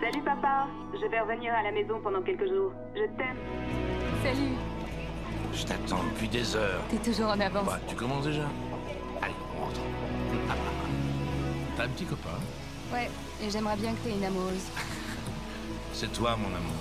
Salut papa, je vais revenir à la maison pendant quelques jours. Je t'aime. Salut. Je t'attends depuis des heures. T'es toujours en avance. Bah, tu commences déjà? Allez, on rentre. T'as un petit copain? Ouais, et j'aimerais bien que t'aies une amoureuse. C'est toi, mon amour.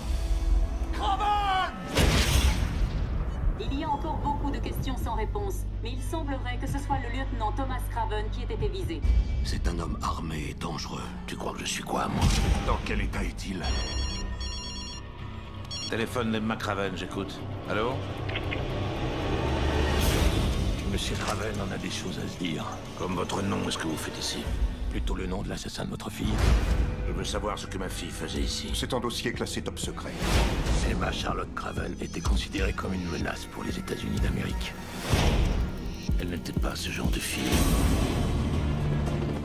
Il y a encore beaucoup de questions sans réponse, mais il semblerait que ce soit le lieutenant Thomas Craven qui ait été visé. C'est un homme armé et dangereux. Tu crois que je suis quoi, moi? Dans quel état est-il? Téléphone de McCraven, j'écoute. Allô? Monsieur Craven en a des choses à se dire. Comme votre nom, est-ce que vous faites ici? Plutôt le nom de l'assassin de votre fille. Je veux savoir ce que ma fille faisait ici. C'est un dossier classé top secret. Emma Charlotte Craven était considérée comme une menace pour les États-Unis d'Amérique. Elle n'était pas ce genre de fille.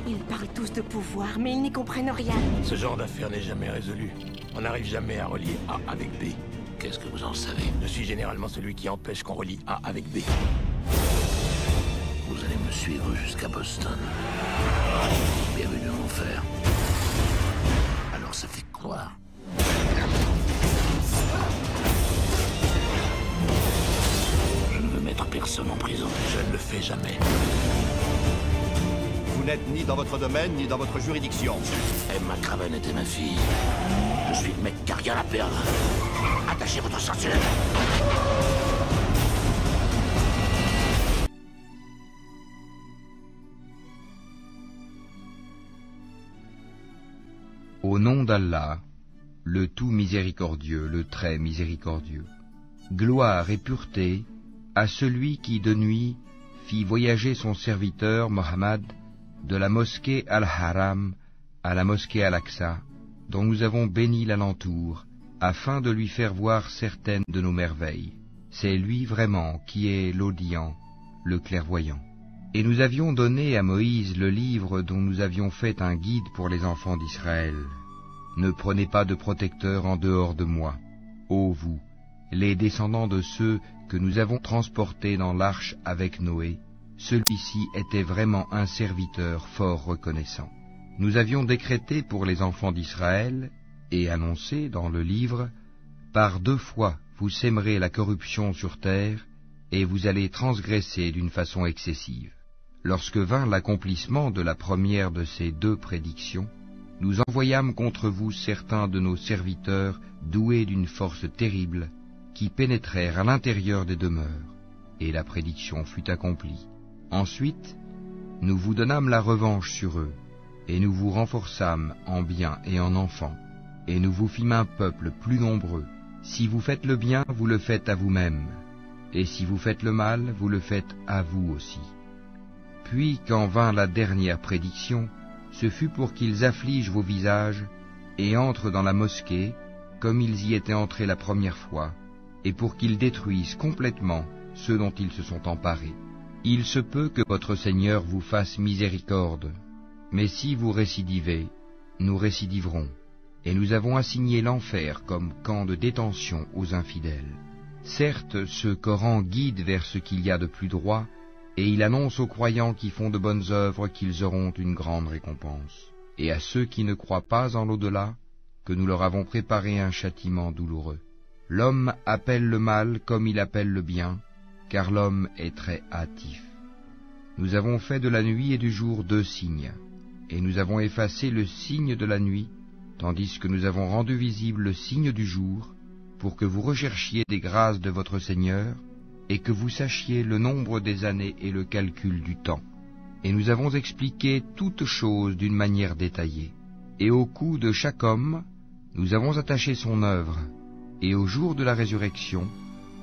Ils parlent tous de pouvoir, mais ils n'y comprennent rien. Ce genre d'affaire n'est jamais résolu. On n'arrive jamais à relier A avec B. Qu'est-ce que vous en savez? Je suis généralement celui qui empêche qu'on relie A avec B. Vous allez me suivre jusqu'à Boston. Bienvenue en enfer. Alors ça fait quoi? Je ne veux mettre personne en prison. Je ne le fais jamais. Vous n'êtes ni dans votre domaine, ni dans votre juridiction. Emma Craven était ma fille. Je suis le mec qui a rien à perdre. Attachez votre ceinture. Au nom d'Allah, le tout miséricordieux, le très miséricordieux. Gloire et pureté à celui qui de nuit fit voyager son serviteur Mohammed de la mosquée Al-Haram à la mosquée Al-Aqsa, dont nous avons béni l'alentour, afin de lui faire voir certaines de nos merveilles. C'est lui vraiment qui est l'audient, le clairvoyant. Et nous avions donné à Moïse le livre dont nous avions fait un guide pour les enfants d'Israël. Ne prenez pas de protecteur en dehors de moi, ô vous, les descendants de ceux que nous avons transportés dans l'arche avec Noé. Celui-ci était vraiment un serviteur fort reconnaissant. Nous avions décrété pour les enfants d'Israël, et annoncé dans le livre, par 2 fois vous sèmerez la corruption sur terre, et vous allez transgresser d'une façon excessive. Lorsque vint l'accomplissement de la première de ces 2 prédictions, nous envoyâmes contre vous certains de nos serviteurs doués d'une force terrible, qui pénétrèrent à l'intérieur des demeures, et la prédiction fut accomplie. Ensuite, nous vous donnâmes la revanche sur eux, et nous vous renforçâmes en biens et en enfants, et nous vous fîmes un peuple plus nombreux. Si vous faites le bien, vous le faites à vous-même, et si vous faites le mal, vous le faites à vous aussi. Puis, quand vint la dernière prédiction, ce fut pour qu'ils affligent vos visages, et entrent dans la mosquée, comme ils y étaient entrés la première fois, et pour qu'ils détruisent complètement ceux dont ils se sont emparés. Il se peut que votre Seigneur vous fasse miséricorde, mais si vous récidivez, nous récidiverons, et nous avons assigné l'enfer comme camp de détention aux infidèles. Certes, ce Coran guide vers ce qu'il y a de plus droit, et il annonce aux croyants qui font de bonnes œuvres qu'ils auront une grande récompense, et à ceux qui ne croient pas en l'au-delà, que nous leur avons préparé un châtiment douloureux. L'homme appelle le mal comme il appelle le bien, car l'homme est très hâtif. Nous avons fait de la nuit et du jour 2 signes, et nous avons effacé le signe de la nuit, tandis que nous avons rendu visible le signe du jour, pour que vous recherchiez des grâces de votre Seigneur, et que vous sachiez le nombre des années et le calcul du temps. Et nous avons expliqué toutes choses d'une manière détaillée. Et au cou de chaque homme, nous avons attaché son œuvre, et au jour de la résurrection,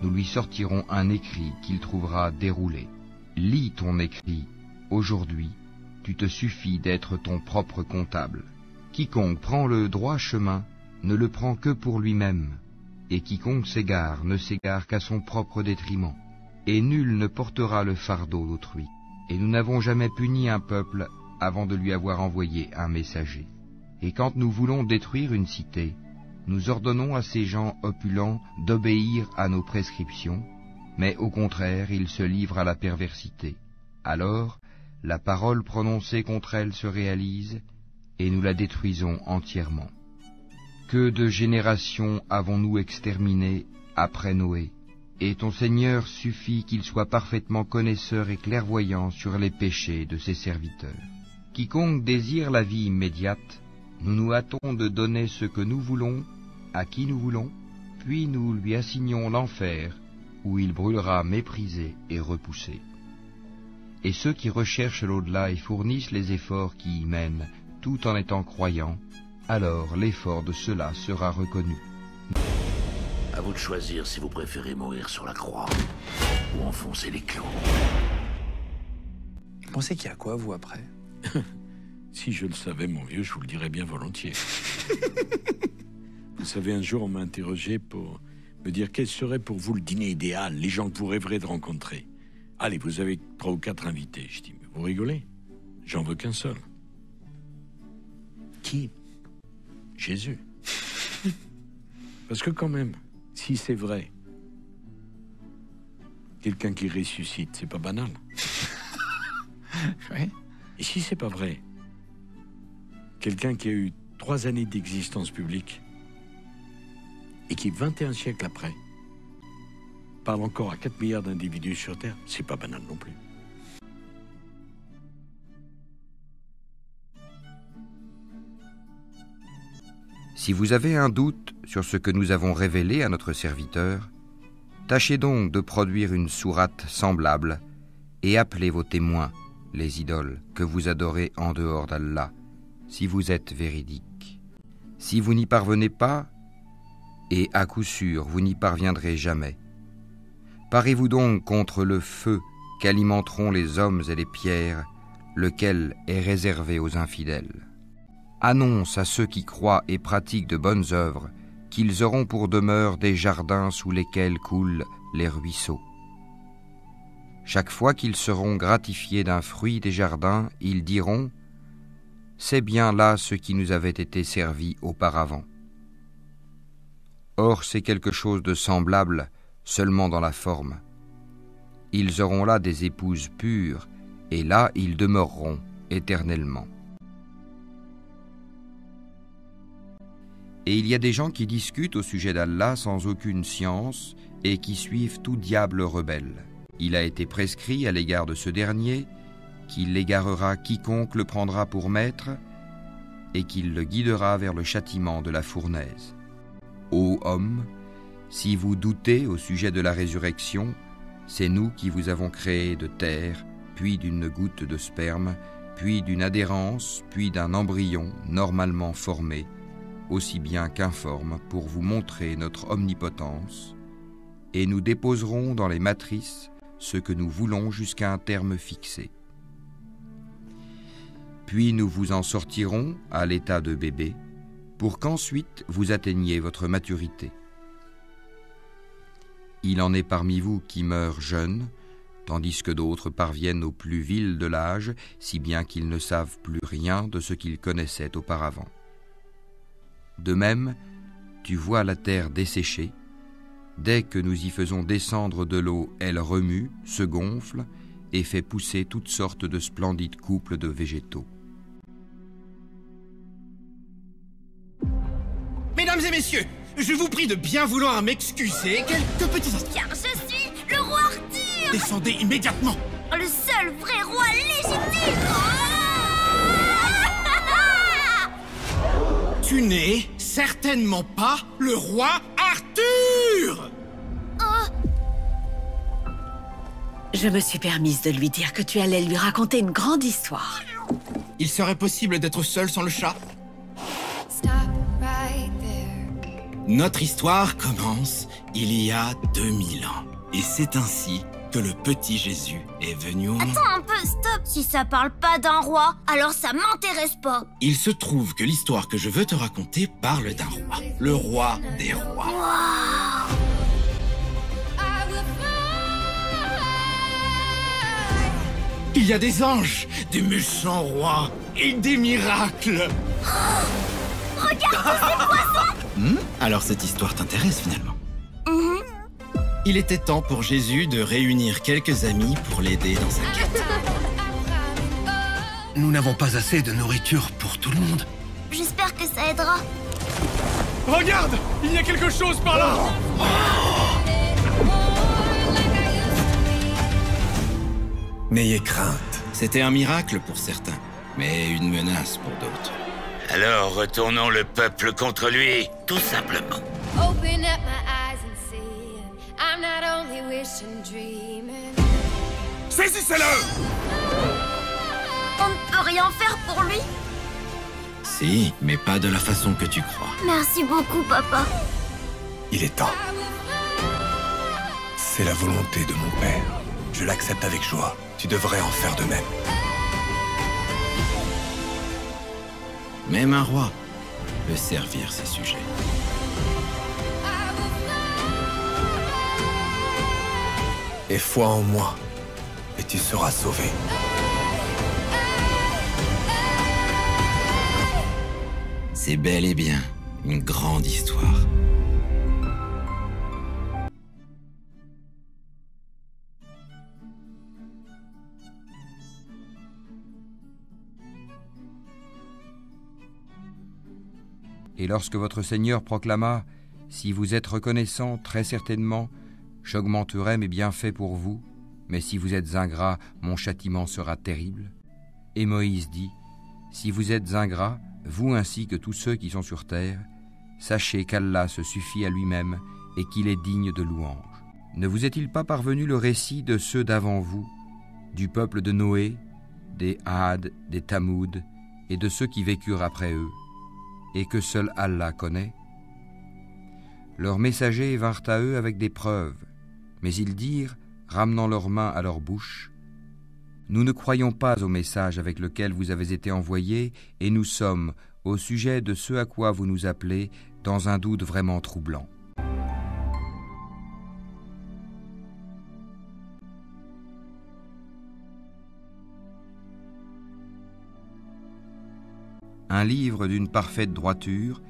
nous lui sortirons un écrit qu'il trouvera déroulé. Lis ton écrit, aujourd'hui, tu te suffis d'être ton propre comptable. Quiconque prend le droit chemin ne le prend que pour lui-même, et quiconque s'égare ne s'égare qu'à son propre détriment, et nul ne portera le fardeau d'autrui. Et nous n'avons jamais puni un peuple avant de lui avoir envoyé un messager. Et quand nous voulons détruire une cité, nous ordonnons à ces gens opulents d'obéir à nos prescriptions, mais au contraire, ils se livrent à la perversité. Alors, la parole prononcée contre elle se réalise, et nous la détruisons entièrement. Que de générations avons-nous exterminées après Noé, et ton Seigneur suffit qu'il soit parfaitement connaisseur et clairvoyant sur les péchés de ses serviteurs. Quiconque désire la vie immédiate, nous nous hâtons de donner ce que nous voulons, à qui nous voulons, puis nous lui assignons l'enfer, où il brûlera méprisé et repoussé. Et ceux qui recherchent l'au-delà et fournissent les efforts qui y mènent, tout en étant croyants, alors l'effort de ceux-là sera reconnu. À vous de choisir si vous préférez mourir sur la croix ou enfoncer les clous. Vous pensez qu'il y a quoi, vous, après? Si je le savais, mon vieux, je vous le dirais bien volontiers. Vous savez, un jour, on m'a interrogé pour me dire quel serait pour vous le dîner idéal, les gens que vous rêverez de rencontrer. Allez, vous avez 3 ou 4 invités. Je dis, mais vous rigolez? J'en veux qu'un seul. Qui? Jésus. Parce que quand même, si c'est vrai, quelqu'un qui ressuscite, c'est pas banal. Oui. Et si c'est pas vrai, quelqu'un qui a eu 3 années d'existence publique et qui, 21 siècles après, parle encore à 4 milliards d'individus sur Terre, c'est pas banal non plus. Si vous avez un doute sur ce que nous avons révélé à notre serviteur, tâchez donc de produire une sourate semblable et appelez vos témoins, les idoles, que vous adorez en dehors d'Allah, si vous êtes véridiques. Si vous n'y parvenez pas, et à coup sûr vous n'y parviendrez jamais, parez-vous donc contre le feu qu'alimenteront les hommes et les pierres, lequel est réservé aux infidèles. Annonce à ceux qui croient et pratiquent de bonnes œuvres qu'ils auront pour demeure des jardins sous lesquels coulent les ruisseaux. Chaque fois qu'ils seront gratifiés d'un fruit des jardins, ils diront « C'est bien là ce qui nous avait été servi auparavant ». Or c'est quelque chose de semblable seulement dans la forme. Ils auront là des épouses pures, et là ils demeureront éternellement. Et il y a des gens qui discutent au sujet d'Allah sans aucune science et qui suivent tout diable rebelle. Il a été prescrit à l'égard de ce dernier qu'il égarera quiconque le prendra pour maître et qu'il le guidera vers le châtiment de la fournaise. Ô homme, si vous doutez au sujet de la résurrection, c'est nous qui vous avons créé de terre, puis d'une goutte de sperme, puis d'une adhérence, puis d'un embryon normalement formé, aussi bien qu'informe, pour vous montrer notre omnipotence, et nous déposerons dans les matrices ce que nous voulons jusqu'à un terme fixé. Puis nous vous en sortirons à l'état de bébé, pour qu'ensuite vous atteigniez votre maturité. Il en est parmi vous qui meurent jeunes, tandis que d'autres parviennent au plus vil de l'âge, si bien qu'ils ne savent plus rien de ce qu'ils connaissaient auparavant. De même, tu vois la terre desséchée. Dès que nous y faisons descendre de l'eau, elle remue, se gonfle et fait pousser toutes sortes de splendides couples de végétaux. Mesdames et messieurs, je vous prie de bien vouloir m'excuser. Quelques petits instants. Car je suis le roi Arthur! Descendez immédiatement. Le seul vrai roi légitime! Tu n'es certainement pas le roi Arthur! Je me suis permise de lui dire que tu allais lui raconter une grande histoire. Il serait possible d'être seul sans le chat? Notre histoire commence il y a 2000 ans. Et c'est ainsi que le petit Jésus est venu au monde. Attends un peu, stop! Si ça parle pas d'un roi, alors ça m'intéresse pas. Il se trouve que l'histoire que je veux te raconter parle d'un roi. Le roi des rois. Wow. Il y a des anges, des méchants rois et des miracles. Oh, regarde ces poissons! Alors cette histoire t'intéresse finalement? Il était temps pour Jésus de réunir quelques amis pour l'aider dans sa quête. Nous n'avons pas assez de nourriture pour tout le monde. J'espère que ça aidera. Regarde! Il y a quelque chose par là! N'ayez crainte. C'était un miracle pour certains, mais une menace pour d'autres. Alors retournons le peuple contre lui, tout simplement. Open up my eyes and see. I'm not only wishing, dreaming. Saisissez-le! On ne peut rien faire pour lui? Si, mais pas de la façon que tu crois. Merci beaucoup, papa. Il est temps. C'est la volonté de mon père. Je l'accepte avec joie. Tu devrais en faire de même. Même un roi peut servir ses sujets. Aie foi en moi, et tu seras sauvé. C'est bel et bien une grande histoire. Et lorsque votre Seigneur proclama « Si vous êtes reconnaissant, très certainement, j'augmenterai mes bienfaits pour vous, mais si vous êtes ingrats, mon châtiment sera terrible. » Et Moïse dit « Si vous êtes ingrats, vous ainsi que tous ceux qui sont sur terre, sachez qu'Allah se suffit à lui-même et qu'il est digne de louange. Ne vous est-il pas parvenu le récit de ceux d'avant vous, du peuple de Noé, des Had, des Tamoud et de ceux qui vécurent après eux, et que seul Allah connaît? Leurs messagers vinrent à eux avec des preuves, mais ils dirent, ramenant leurs mains à leur bouche, « Nous ne croyons pas au message avec lequel vous avez été envoyés, et nous sommes, au sujet de ce à quoi vous nous appelez, dans un doute vraiment troublant. » Un livre d'une parfaite droiture,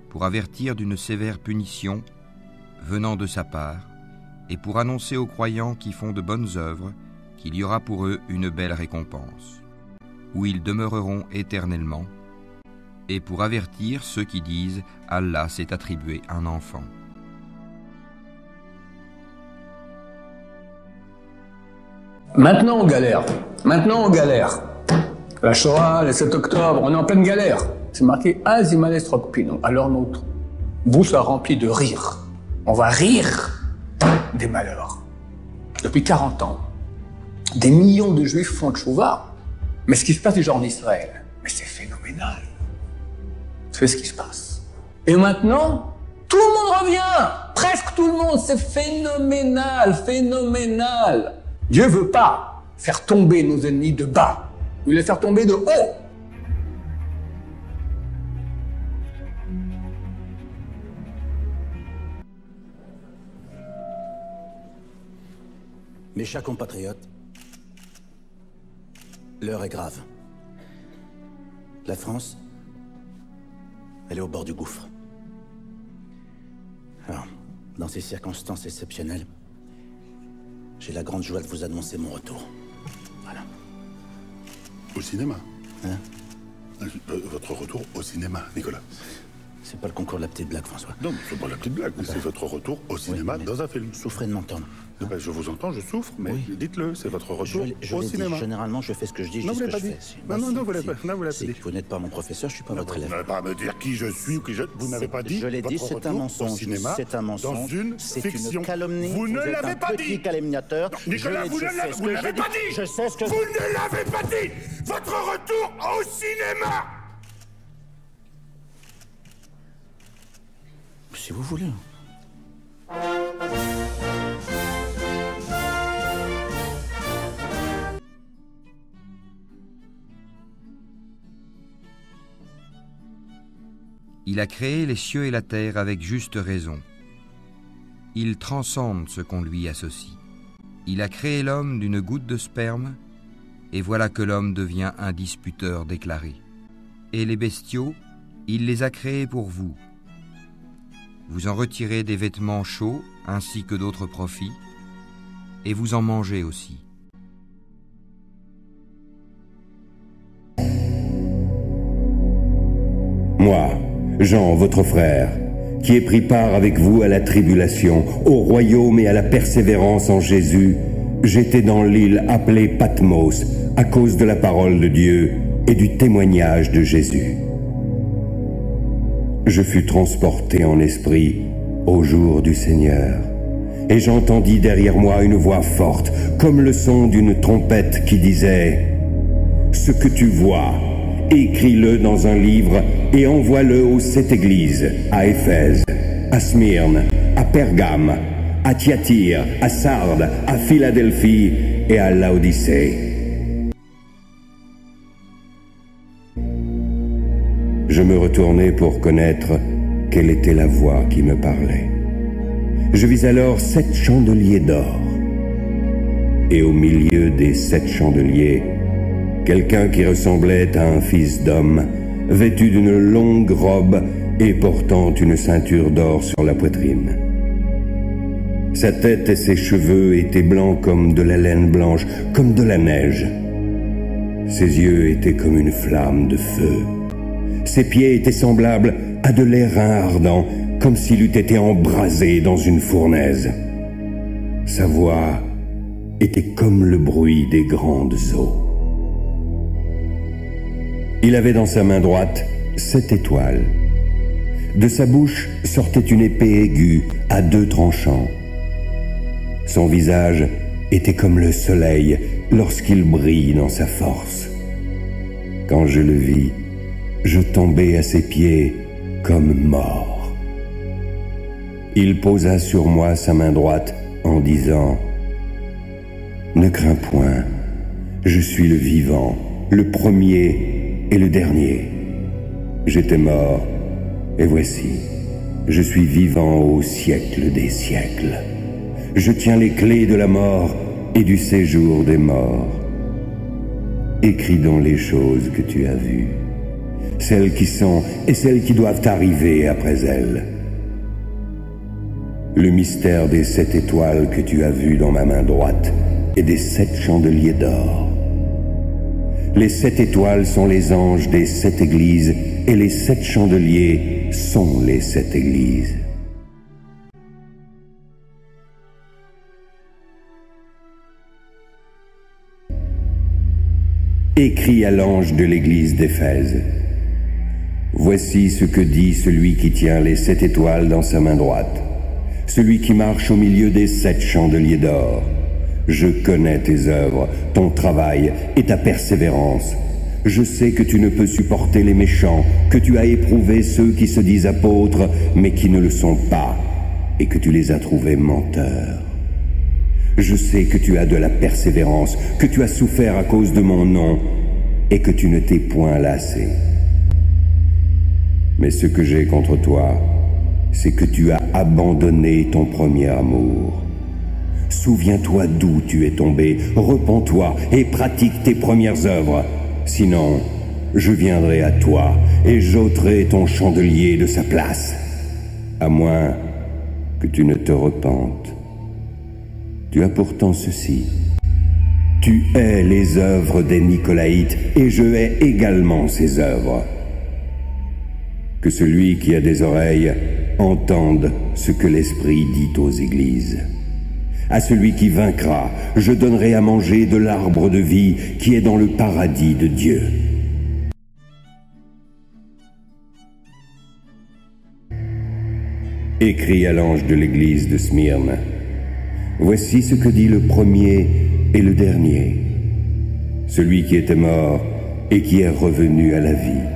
pour avertir d'une sévère punition venant de sa part, et pour annoncer aux croyants qui font de bonnes œuvres qu'il y aura pour eux une belle récompense, où ils demeureront éternellement, et pour avertir ceux qui disent « Allah s'est attribué un enfant ». Maintenant on galère. La Shoah, le 7 octobre, on est en pleine galère. C'est marqué Azimales Rockpino. Alors notre bouche a rempli de rire. On va rire des malheurs. Depuis 40 ans, des millions de juifs font tchouva. Mais ce qui se passe déjà en Israël, mais c'est phénoménal. C'est ce qui se passe. Et maintenant, tout le monde revient. Presque tout le monde. C'est phénoménal. Dieu veut pas faire tomber nos ennemis de bas. Il veut les faire tomber de haut. Mes chers compatriotes, l'heure est grave. La France, elle est au bord du gouffre. Alors, dans ces circonstances exceptionnelles, j'ai la grande joie de vous annoncer mon retour. Voilà. Au cinéma? Hein? Votre retour au cinéma, Nicolas. C'est pas le concours de la petite blague, François. Non, c'est pas la petite blague, c'est votre retour au cinéma dans un film. Souffrez de m'entendre. Hein? Ben, je vous entends, je souffre, mais dites-le, c'est votre retour au dit, cinéma. Généralement, je fais ce que je dis, non, je dis ce que vous l'avez je fais. pas dit. Non, vous l'avez pas dit. Vous n'êtes pas mon professeur, je suis pas votre élève. Vous n'avez pas à me dire qui je suis ou qui je... Vous n'avez pas dit. Je l'ai dit, c'est un mensonge. C'est un mensonge. Dans une c'est fiction. Une calomnie. Vous ne l'avez pas dit. Petit calomniateur. Nicolas, vous ne l'avez pas dit. Je sais ce que... Vous ne l'avez pas dit. Votre retour au cinéma. Si vous voulez. Il a créé les cieux et la terre avec juste raison. Il transcende ce qu'on lui associe. Il a créé l'homme d'une goutte de sperme, et voilà que l'homme devient un disputeur déclaré. Et les bestiaux, il les a créés pour vous. Vous en retirez des vêtements chauds ainsi que d'autres profits, et vous en mangez aussi. Moi, Jean, votre frère, qui ai pris part avec vous à la tribulation, au royaume et à la persévérance en Jésus, j'étais dans l'île appelée Patmos à cause de la parole de Dieu et du témoignage de Jésus. Je fus transporté en esprit au jour du Seigneur, et j'entendis derrière moi une voix forte, comme le son d'une trompette qui disait « Ce que tu vois, écris-le dans un livre et envoie-le aux 7 églises, à Éphèse, à Smyrne, à Pergame, à Thyatire, à Sardes, à Philadelphie et à Laodicée. » Je me retournai pour connaître quelle était la voix qui me parlait. Je vis alors 7 chandeliers d'or. Et au milieu des 7 chandeliers, quelqu'un qui ressemblait à un fils d'homme, vêtu d'une longue robe et portant une ceinture d'or sur la poitrine. Sa tête et ses cheveux étaient blancs comme de la laine blanche, comme de la neige. Ses yeux étaient comme une flamme de feu. Ses pieds étaient semblables à de l'airain ardent, comme s'il eût été embrasé dans une fournaise. Sa voix était comme le bruit des grandes eaux. Il avait dans sa main droite 7 étoiles. De sa bouche sortait une épée aiguë à 2 tranchants. Son visage était comme le soleil lorsqu'il brille dans sa force. Quand je le vis, je tombai à ses pieds comme mort. Il posa sur moi sa main droite en disant « Ne crains point, je suis le vivant, le premier et le dernier. J'étais mort, et voici, je suis vivant au siècle des siècles. Je tiens les clés de la mort et du séjour des morts. Écris donc les choses que tu as vues, celles qui sont et celles qui doivent arriver après elles. Le mystère des 7 étoiles que tu as vues dans ma main droite et des 7 chandeliers d'or. Les 7 étoiles sont les anges des 7 églises et les 7 chandeliers sont les 7 églises. Écris à l'ange de l'église d'Éphèse. Voici ce que dit celui qui tient les 7 étoiles dans sa main droite, celui qui marche au milieu des 7 chandeliers d'or. Je connais tes œuvres, ton travail et ta persévérance. Je sais que tu ne peux supporter les méchants, que tu as éprouvé ceux qui se disent apôtres, mais qui ne le sont pas, et que tu les as trouvés menteurs. Je sais que tu as de la persévérance, que tu as souffert à cause de mon nom, et que tu ne t'es point lassé. Mais ce que j'ai contre toi, c'est que tu as abandonné ton premier amour. Souviens-toi d'où tu es tombé, repens-toi et pratique tes premières œuvres. Sinon, je viendrai à toi et j'ôterai ton chandelier de sa place. À moins que tu ne te repentes. Tu as pourtant ceci. Tu hais les œuvres des Nicolaïtes et je hais également ces œuvres. Que celui qui a des oreilles entende ce que l'Esprit dit aux églises. À celui qui vaincra, je donnerai à manger de l'arbre de vie qui est dans le paradis de Dieu. Écris à l'ange de l'église de Smyrne. Voici ce que dit le premier et le dernier, celui qui était mort et qui est revenu à la vie.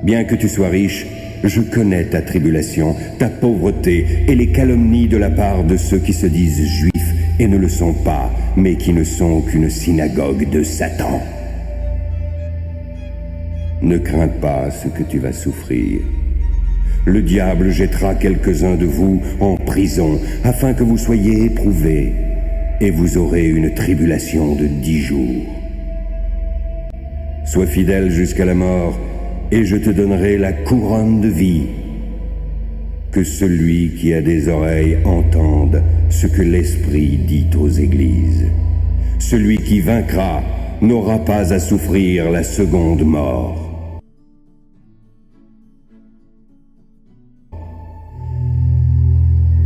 Bien que tu sois riche, je connais ta tribulation, ta pauvreté et les calomnies de la part de ceux qui se disent juifs et ne le sont pas, mais qui ne sont qu'une synagogue de Satan. Ne crains pas ce que tu vas souffrir. Le diable jettera quelques-uns de vous en prison, afin que vous soyez éprouvés, et vous aurez une tribulation de 10 jours. Sois fidèle jusqu'à la mort, et je te donnerai la couronne de vie. Que celui qui a des oreilles entende ce que l'Esprit dit aux églises. Celui qui vaincra n'aura pas à souffrir la seconde mort.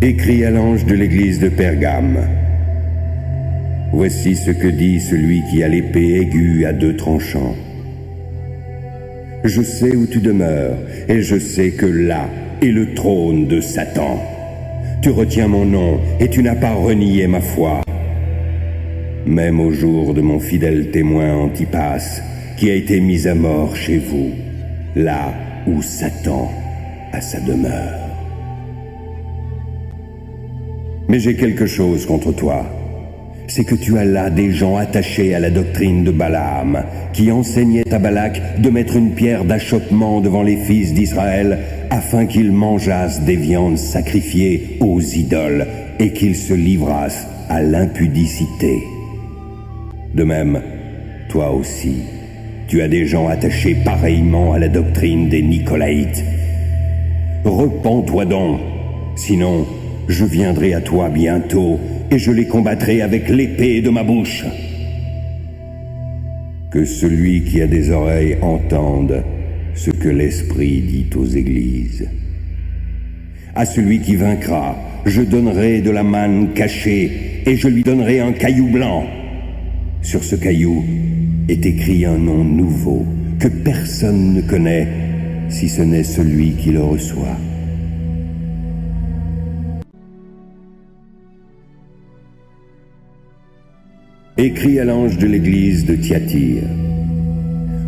Écrit à l'ange de l'église de Pergame. Voici ce que dit celui qui a l'épée aiguë à deux tranchants. Je sais où tu demeures, et je sais que là est le trône de Satan. Tu retiens mon nom, et tu n'as pas renié ma foi. Même au jour de mon fidèle témoin Antipas, qui a été mis à mort chez vous, là où Satan a sa demeure. Mais j'ai quelque chose contre toi. C'est que tu as là des gens attachés à la doctrine de Balaam, qui enseignait à Balak de mettre une pierre d'achoppement devant les fils d'Israël, afin qu'ils mangeassent des viandes sacrifiées aux idoles, et qu'ils se livrassent à l'impudicité. De même, toi aussi, tu as des gens attachés pareillement à la doctrine des Nicolaïtes. Repens-toi donc, sinon je viendrai à toi bientôt, et je les combattrai avec l'épée de ma bouche. Que celui qui a des oreilles entende ce que l'Esprit dit aux églises. À celui qui vaincra, je donnerai de la manne cachée, et je lui donnerai un caillou blanc. Sur ce caillou est écrit un nom nouveau, que personne ne connaît, si ce n'est celui qui le reçoit. Écrit à l'ange de l'église de Thyatire.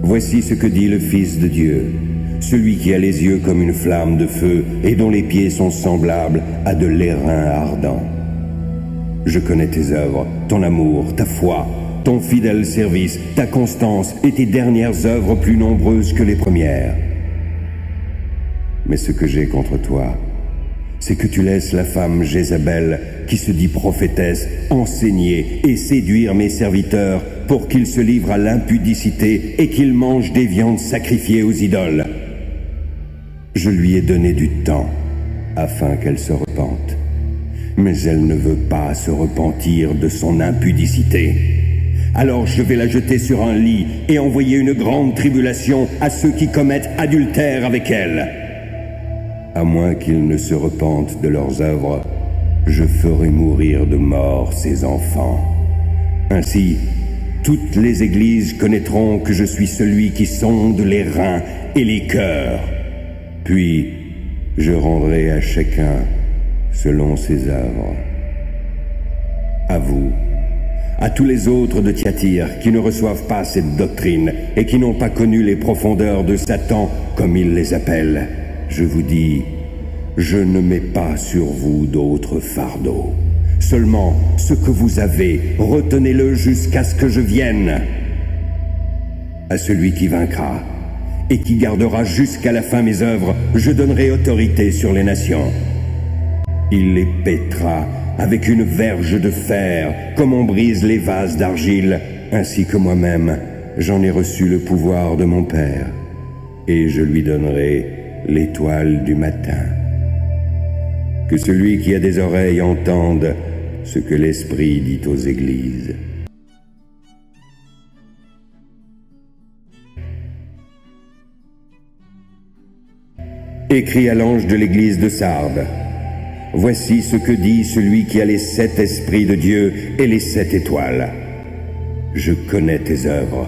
Voici ce que dit le Fils de Dieu, celui qui a les yeux comme une flamme de feu et dont les pieds sont semblables à de l'airain ardent. Je connais tes œuvres, ton amour, ta foi, ton fidèle service, ta constance et tes dernières œuvres plus nombreuses que les premières. Mais ce que j'ai contre toi, c'est que tu laisses la femme Jézabel, qui se dit prophétesse, enseigner et séduire mes serviteurs pour qu'ils se livrent à l'impudicité et qu'ils mangent des viandes sacrifiées aux idoles. Je lui ai donné du temps afin qu'elle se repente, mais elle ne veut pas se repentir de son impudicité. Alors je vais la jeter sur un lit et envoyer une grande tribulation à ceux qui commettent adultère avec elle. À moins qu'ils ne se repentent de leurs œuvres, je ferai mourir de mort ses enfants. Ainsi, toutes les églises connaîtront que je suis celui qui sonde les reins et les cœurs. Puis, je rendrai à chacun selon ses œuvres. À vous, à tous les autres de Thyatire qui ne reçoivent pas cette doctrine et qui n'ont pas connu les profondeurs de Satan, comme il les appelle, je vous dis, je ne mets pas sur vous d'autres fardeaux. Seulement, ce que vous avez, retenez-le jusqu'à ce que je vienne. À celui qui vaincra et qui gardera jusqu'à la fin mes œuvres, je donnerai autorité sur les nations. Il les pétera avec une verge de fer, comme on brise les vases d'argile, ainsi que moi-même, j'en ai reçu le pouvoir de mon Père, et je lui donnerai l'étoile du matin. Que celui qui a des oreilles entende ce que l'Esprit dit aux églises. Écrit à l'ange de l'église de Sardes. Voici ce que dit celui qui a les 7 esprits de Dieu et les 7 étoiles. Je connais tes œuvres.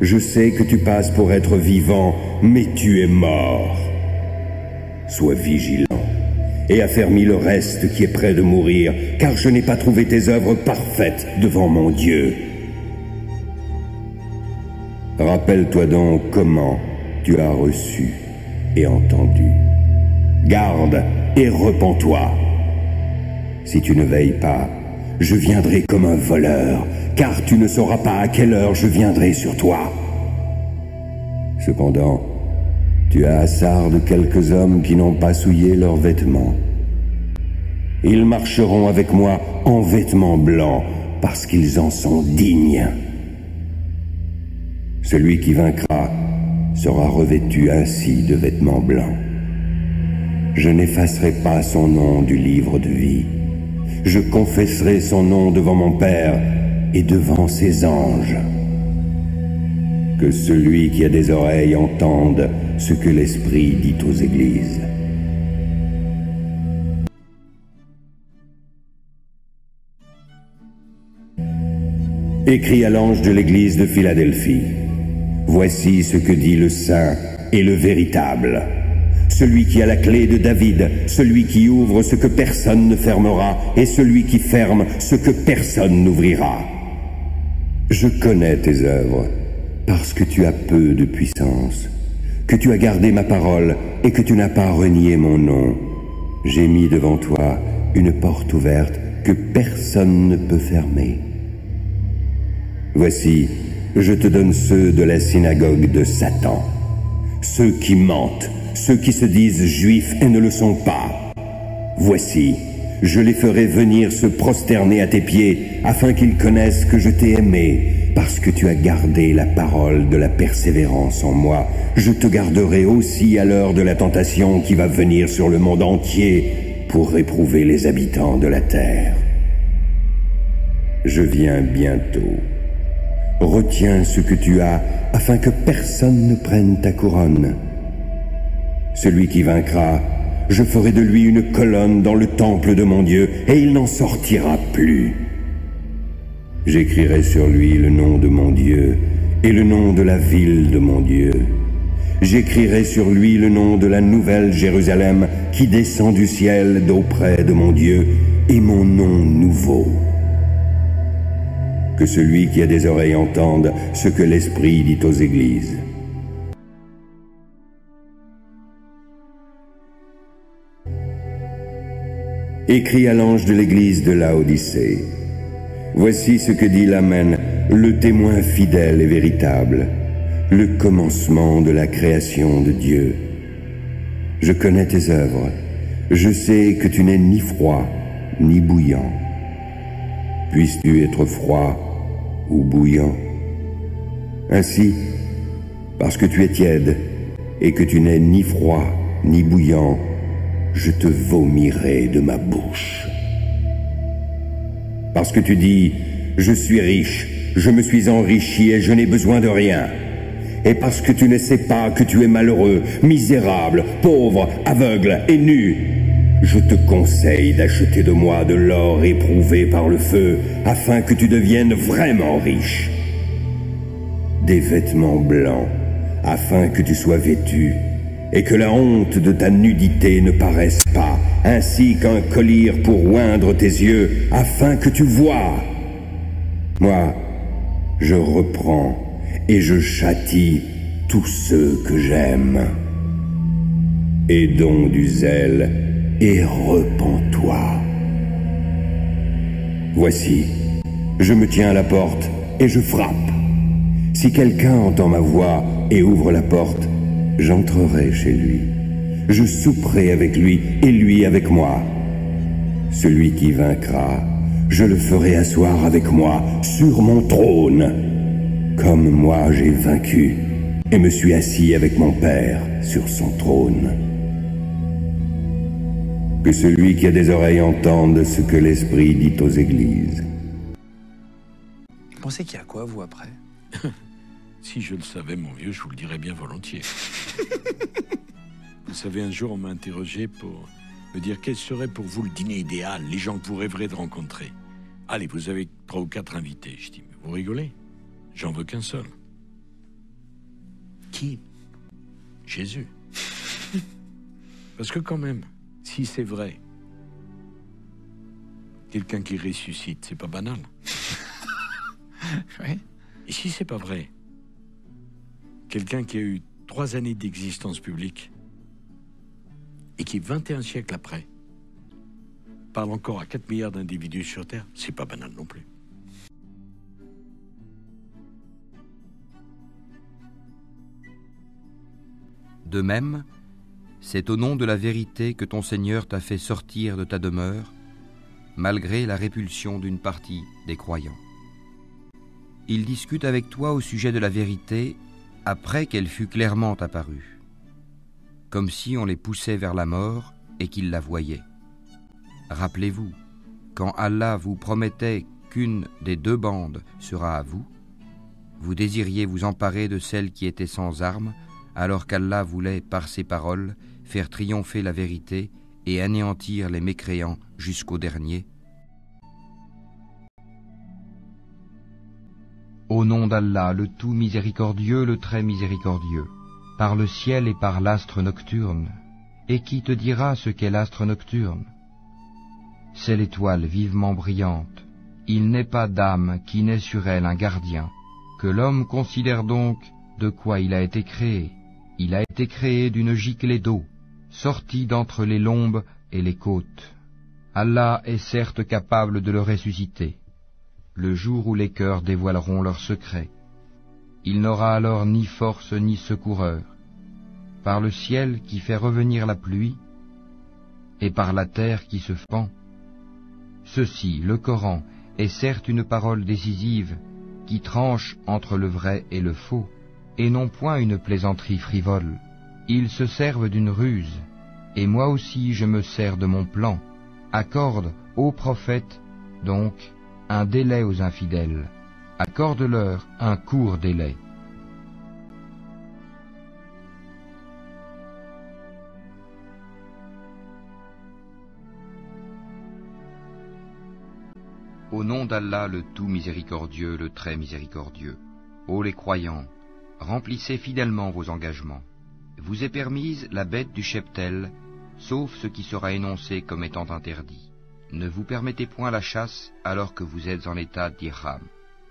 Je sais que tu passes pour être vivant, mais tu es mort. Sois vigilant et affermis le reste qui est près de mourir, car je n'ai pas trouvé tes œuvres parfaites devant mon Dieu. Rappelle-toi donc comment tu as reçu et entendu. Garde et repens-toi. Si tu ne veilles pas, je viendrai comme un voleur, car tu ne sauras pas à quelle heure je viendrai sur toi. Cependant, tu as à Sardes quelques hommes qui n'ont pas souillé leurs vêtements. Ils marcheront avec moi en vêtements blancs, parce qu'ils en sont dignes. Celui qui vaincra sera revêtu ainsi de vêtements blancs. Je n'effacerai pas son nom du livre de vie. Je confesserai son nom devant mon Père et devant ses anges. Que celui qui a des oreilles entende ce que l'Esprit dit aux églises. Écrit à l'ange de l'église de Philadelphie. Voici ce que dit le saint et le véritable. Celui qui a la clé de David, celui qui ouvre ce que personne ne fermera, et celui qui ferme ce que personne n'ouvrira. Je connais tes œuvres, parce que tu as peu de puissance, que tu as gardé ma parole et que tu n'as pas renié mon nom. J'ai mis devant toi une porte ouverte que personne ne peut fermer. Voici, je te donne ceux de la synagogue de Satan, ceux qui mentent, ceux qui se disent juifs et ne le sont pas. Voici, je les ferai venir se prosterner à tes pieds, afin qu'ils connaissent que je t'ai aimé, parce que tu as gardé la parole de la persévérance en moi. Je te garderai aussi à l'heure de la tentation qui va venir sur le monde entier pour réprouver les habitants de la terre. Je viens bientôt. Retiens ce que tu as, afin que personne ne prenne ta couronne. Celui qui vaincra, je ferai de lui une colonne dans le temple de mon Dieu, et il n'en sortira plus. J'écrirai sur lui le nom de mon Dieu, et le nom de la ville de mon Dieu. J'écrirai sur lui le nom de la nouvelle Jérusalem, qui descend du ciel d'auprès de mon Dieu, et mon nom nouveau. Que celui qui a des oreilles entende ce que l'Esprit dit aux églises. Écrit à l'ange de l'église de Laodicée. Voici ce que dit l'Amen, le témoin fidèle et véritable, le commencement de la création de Dieu. Je connais tes œuvres, je sais que tu n'es ni froid ni bouillant. Puisses-tu être froid ou bouillant? Ainsi, parce que tu es tiède et que tu n'es ni froid ni bouillant, je te vomirai de ma bouche. Parce que tu dis, je suis riche, je me suis enrichi et je n'ai besoin de rien. Et parce que tu ne sais pas que tu es malheureux, misérable, pauvre, aveugle et nu, je te conseille d'acheter de moi de l'or éprouvé par le feu, afin que tu deviennes vraiment riche. Des vêtements blancs, afin que tu sois vêtu, et que la honte de ta nudité ne paraisse pas, ainsi qu'un collier pour oindre tes yeux, afin que tu vois. Moi, je reprends et je châtie tous ceux que j'aime. Aie donc du zèle et repens-toi. Voici, je me tiens à la porte et je frappe. Si quelqu'un entend ma voix et ouvre la porte, j'entrerai chez lui. Je souperai avec lui et lui avec moi. Celui qui vaincra, je le ferai asseoir avec moi sur mon trône, comme moi j'ai vaincu et me suis assis avec mon Père sur son trône. Que celui qui a des oreilles entende ce que l'Esprit dit aux églises. Vous pensez qu'il y a quoi, vous, après? Si je le savais, mon vieux, je vous le dirais bien volontiers. Vous savez, un jour, on m'a interrogé pour me dire quel serait pour vous le dîner idéal, les gens que vous rêverez de rencontrer. Allez, vous avez 3 ou 4 invités. Je dis, mais vous rigolez? J'en veux qu'un seul. Qui? Jésus. Parce que quand même, si c'est vrai, quelqu'un qui ressuscite, c'est pas banal. Oui. Et si c'est pas vrai, quelqu'un qui a eu 3 années d'existence publique et qui, 21 siècles après, parle encore à 4 milliards d'individus sur Terre, c'est pas banal non plus. De même, c'est au nom de la vérité que ton Seigneur t'a fait sortir de ta demeure, malgré la répulsion d'une partie des croyants. Il discute avec toi au sujet de la vérité après qu'elle fût clairement apparue, comme si on les poussait vers la mort et qu'ils la voyaient. Rappelez-vous, quand Allah vous promettait qu'une des 2 bandes sera à vous, vous désiriez vous emparer de celle qui était sans armes, alors qu'Allah voulait, par ses paroles, faire triompher la vérité et anéantir les mécréants jusqu'au dernier. Au nom d'Allah, le tout miséricordieux, le très miséricordieux, par le ciel et par l'astre nocturne. Et qui te dira ce qu'est l'astre nocturne? C'est l'étoile vivement brillante. Il n'est pas d'âme qui n'ait sur elle un gardien. Que l'homme considère donc de quoi il a été créé. Il a été créé d'une giclée d'eau, sortie d'entre les lombes et les côtes. Allah est certes capable de le ressusciter, le jour où les cœurs dévoileront leurs secrets. Il n'aura alors ni force ni secoureur, par le ciel qui fait revenir la pluie, et par la terre qui se fend. Ceci, le Coran, est certes une parole décisive, qui tranche entre le vrai et le faux, et non point une plaisanterie frivole. Ils se servent d'une ruse, et moi aussi je me sers de mon plan. Accorde, ô prophète, donc, un délai aux infidèles. Accorde-leur un court délai. Au nom d'Allah, le tout miséricordieux, le très miséricordieux. Ô les croyants, remplissez fidèlement vos engagements. Vous est permise la bête du cheptel, sauf ce qui sera énoncé comme étant interdit. Ne vous permettez point la chasse alors que vous êtes en état d'ihram.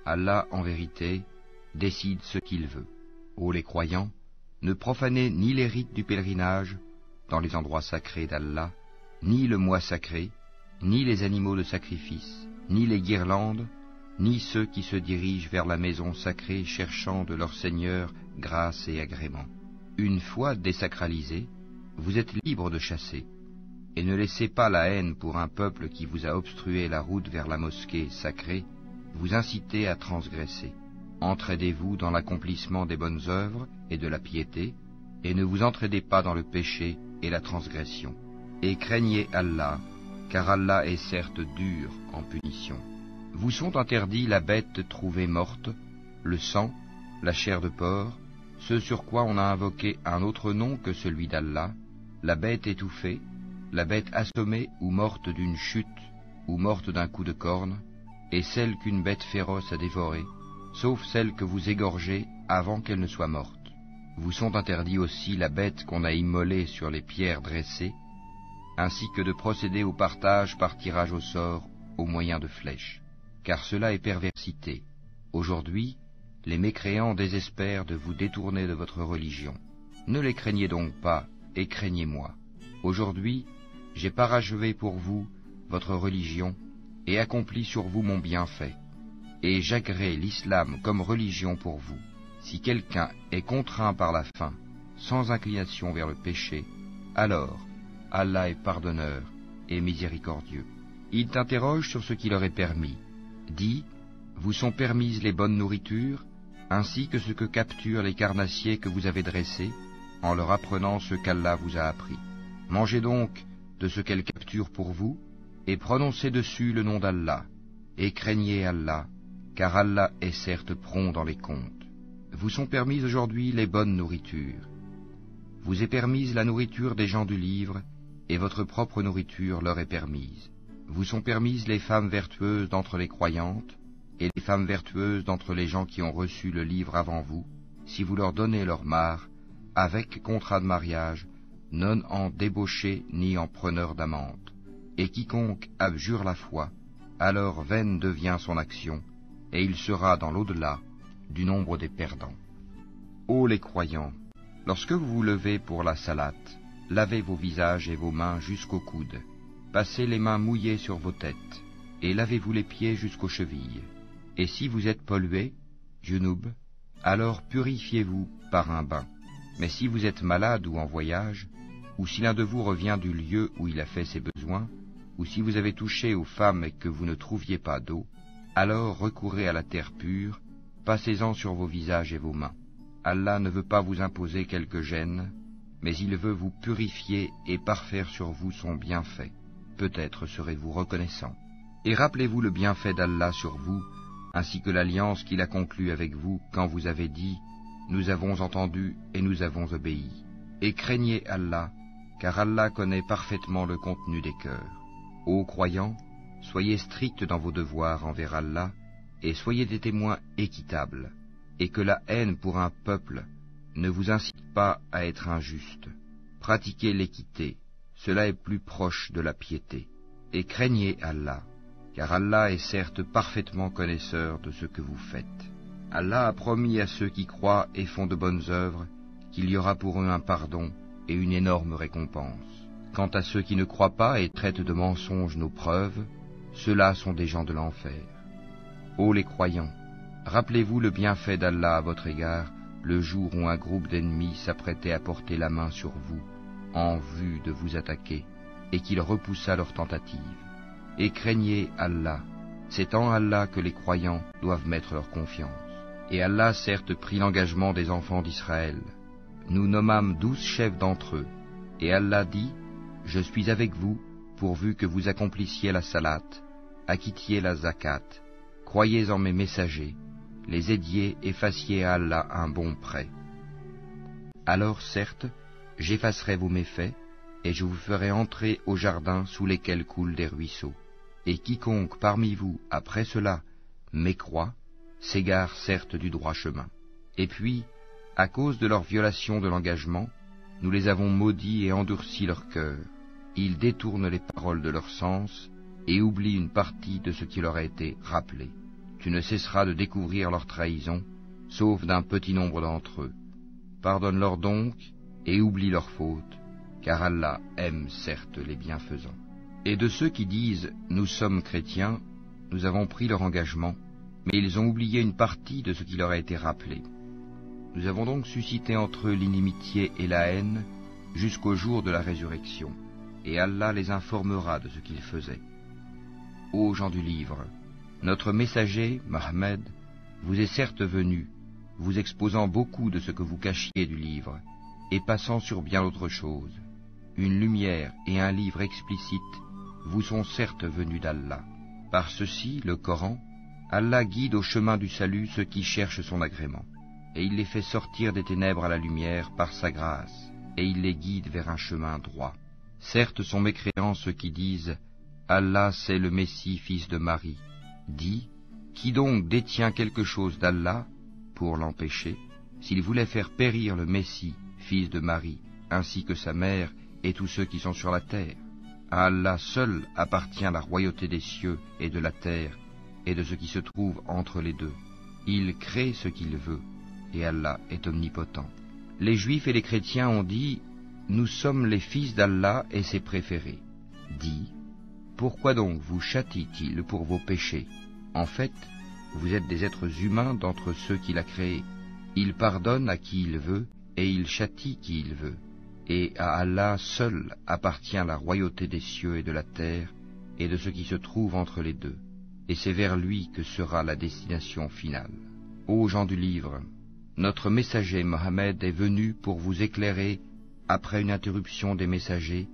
Allah, en vérité, décide ce qu'il veut. Ô les croyants, ne profanez ni les rites du pèlerinage dans les endroits sacrés d'Allah, ni le mois sacré, ni les animaux de sacrifice, ni les guirlandes, ni ceux qui se dirigent vers la maison sacrée cherchant de leur Seigneur grâce et agrément. Une fois désacralisés, vous êtes libres de chasser, et ne laissez pas la haine pour un peuple qui vous a obstrué la route vers la mosquée sacrée, vous inciter à transgresser. Entraidez-vous dans l'accomplissement des bonnes œuvres et de la piété, et ne vous entraidez pas dans le péché et la transgression. Et craignez Allah, car Allah est certes dur en punition. Vous sont interdits la bête trouvée morte, le sang, la chair de porc, ce sur quoi on a invoqué un autre nom que celui d'Allah, la bête étouffée, la bête assommée ou morte d'une chute, ou morte d'un coup de corne, et celle qu'une bête féroce a dévorée, sauf celle que vous égorgez avant qu'elle ne soit morte. Vous sont interdits aussi la bête qu'on a immolée sur les pierres dressées, ainsi que de procéder au partage par tirage au sort au moyen de flèches, car cela est perversité. Aujourd'hui, les mécréants désespèrent de vous détourner de votre religion. Ne les craignez donc pas, et craignez-moi. Aujourd'hui, j'ai parachevé pour vous votre religion, et accompli sur vous mon bienfait. Et j'agrée l'islam comme religion pour vous. Si quelqu'un est contraint par la faim, sans inclination vers le péché, alors Allah est pardonneur et miséricordieux. Il t'interroge sur ce qui leur est permis. Dis, vous sont permises les bonnes nourritures, ainsi que ce que capturent les carnassiers que vous avez dressés, en leur apprenant ce qu'Allah vous a appris. Mangez donc de ce qu'elles capturent pour vous, et prononcez dessus le nom d'Allah, et craignez Allah, car Allah est certes prompt dans les comptes. Vous sont permises aujourd'hui les bonnes nourritures. Vous est permise la nourriture des gens du livre, et votre propre nourriture leur est permise. Vous sont permises les femmes vertueuses d'entre les croyantes, et les femmes vertueuses d'entre les gens qui ont reçu le livre avant vous, si vous leur donnez leur mare, avec contrat de mariage, non en débauché ni en preneur d'amende. Et quiconque abjure la foi, alors vaine devient son action, et il sera dans l'au-delà du nombre des perdants. Ô les croyants, lorsque vous vous levez pour la salate, lavez vos visages et vos mains jusqu'aux coudes, passez les mains mouillées sur vos têtes, et lavez-vous les pieds jusqu'aux chevilles. Et si vous êtes pollué, junub, alors purifiez-vous par un bain. Mais si vous êtes malade ou en voyage, ou si l'un de vous revient du lieu où il a fait ses besoins, ou si vous avez touché aux femmes et que vous ne trouviez pas d'eau, alors recourez à la terre pure, passez-en sur vos visages et vos mains. Allah ne veut pas vous imposer quelque gêne, mais il veut vous purifier et parfaire sur vous son bienfait. Peut-être serez-vous reconnaissant. Et rappelez-vous le bienfait d'Allah sur vous, ainsi que l'alliance qu'il a conclue avec vous quand vous avez dit « Nous avons entendu et nous avons obéi ». Et craignez Allah, car Allah connaît parfaitement le contenu des cœurs. Ô croyants, soyez stricts dans vos devoirs envers Allah, et soyez des témoins équitables, et que la haine pour un peuple ne vous incite pas à être injuste. Pratiquez l'équité, cela est plus proche de la piété, et craignez Allah, car Allah est certes parfaitement connaisseur de ce que vous faites. Allah a promis à ceux qui croient et font de bonnes œuvres qu'il y aura pour eux un pardon et une énorme récompense. Quant à ceux qui ne croient pas et traitent de mensonges nos preuves, ceux-là sont des gens de l'enfer. Ô les croyants, rappelez-vous le bienfait d'Allah à votre égard, le jour où un groupe d'ennemis s'apprêtait à porter la main sur vous, en vue de vous attaquer, et qu'il repoussa leur tentative. Et craignez Allah, c'est en Allah que les croyants doivent mettre leur confiance. Et Allah certes prit l'engagement des enfants d'Israël. Nous nommâmes 12 chefs d'entre eux, et Allah dit, « Je suis avec vous, pourvu que vous accomplissiez la salat, acquittiez la zakat, croyez en mes messagers, les aidiez et fassiez à Allah un bon prêt. Alors certes, j'effacerai vos méfaits, et je vous ferai entrer au jardin sous lesquels coulent des ruisseaux. Et quiconque parmi vous, après cela, mécroit, s'égare certes du droit chemin. Et puis, à cause de leur violation de l'engagement, nous les avons maudits et endurci leur cœur. Ils détournent les paroles de leur sens et oublient une partie de ce qui leur a été rappelé. Tu ne cesseras de découvrir leur trahison, sauf d'un petit nombre d'entre eux. Pardonne-leur donc et oublie leurs fautes, car Allah aime certes les bienfaisants. Et de ceux qui disent « Nous sommes chrétiens », nous avons pris leur engagement, mais ils ont oublié une partie de ce qui leur a été rappelé. Nous avons donc suscité entre eux l'inimitié et la haine jusqu'au jour de la résurrection, et Allah les informera de ce qu'ils faisaient. Ô gens du livre, notre messager, Mohammed, vous est certes venu, vous exposant beaucoup de ce que vous cachiez du livre, et passant sur bien autre chose. Une lumière et un livre explicite vous sont certes venus d'Allah. Par ceci, le Coran, Allah guide au chemin du salut ceux qui cherchent son agrément, et il les fait sortir des ténèbres à la lumière par sa grâce, et il les guide vers un chemin droit. Certes sont mécréants ceux qui disent « Allah c'est le Messie, fils de Marie ». Dit « Qui donc détient quelque chose d'Allah pour l'empêcher? S'il voulait faire périr le Messie, fils de Marie, ainsi que sa mère et tous ceux qui sont sur la terre. À Allah seul appartient la royauté des cieux et de la terre, et de ce qui se trouve entre les deux. Il crée ce qu'il veut, et Allah est omnipotent. Les Juifs et les chrétiens ont dit « Nous sommes les fils d'Allah et ses préférés ». Dit « Pourquoi donc vous châtie-t-il pour vos péchés? En fait, vous êtes des êtres humains d'entre ceux qu'il a créés. Il pardonne à qui il veut, et il châtie qui il veut. Et à Allah seul appartient la royauté des cieux et de la terre, et de ce qui se trouve entre les deux. Et c'est vers lui que sera la destination finale. Ô gens du livre, notre messager Mohammed est venu pour vous éclairer après une interruption des messagers,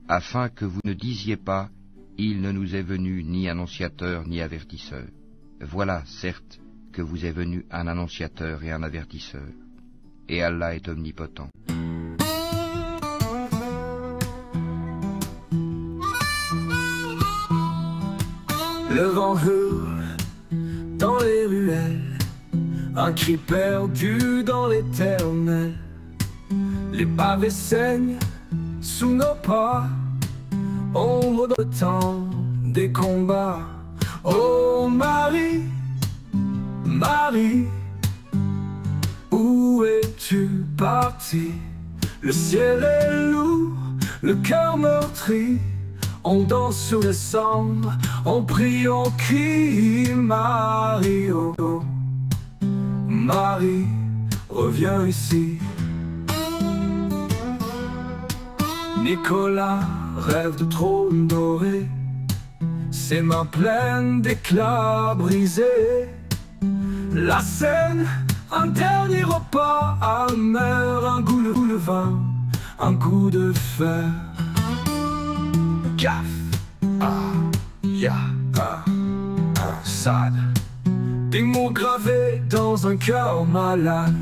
afin que vous ne disiez pas « Il ne nous est venu ni annonciateur ni avertisseur ». Voilà, certes, que vous est venu un annonciateur et un avertisseur. Et Allah est omnipotent. Le vent hurle dans les ruelles, un cri perdu dans l'éternel. Les pavés saignent sous nos pas, ombre dans le temps des combats. Oh Marie, Marie, où es-tu partie? Le ciel est lourd, le cœur meurtri. On danse sur le cendres, on prie, on crie. Marie, oh, oh, Marie, reviens ici. Nicolas rêve de trône doré, ses mains pleines d'éclats brisés. La scène, un dernier repas amer, un goût de vin, un coup de fer. Gaf, ya, sad. Des mots gravés dans un cœur malade.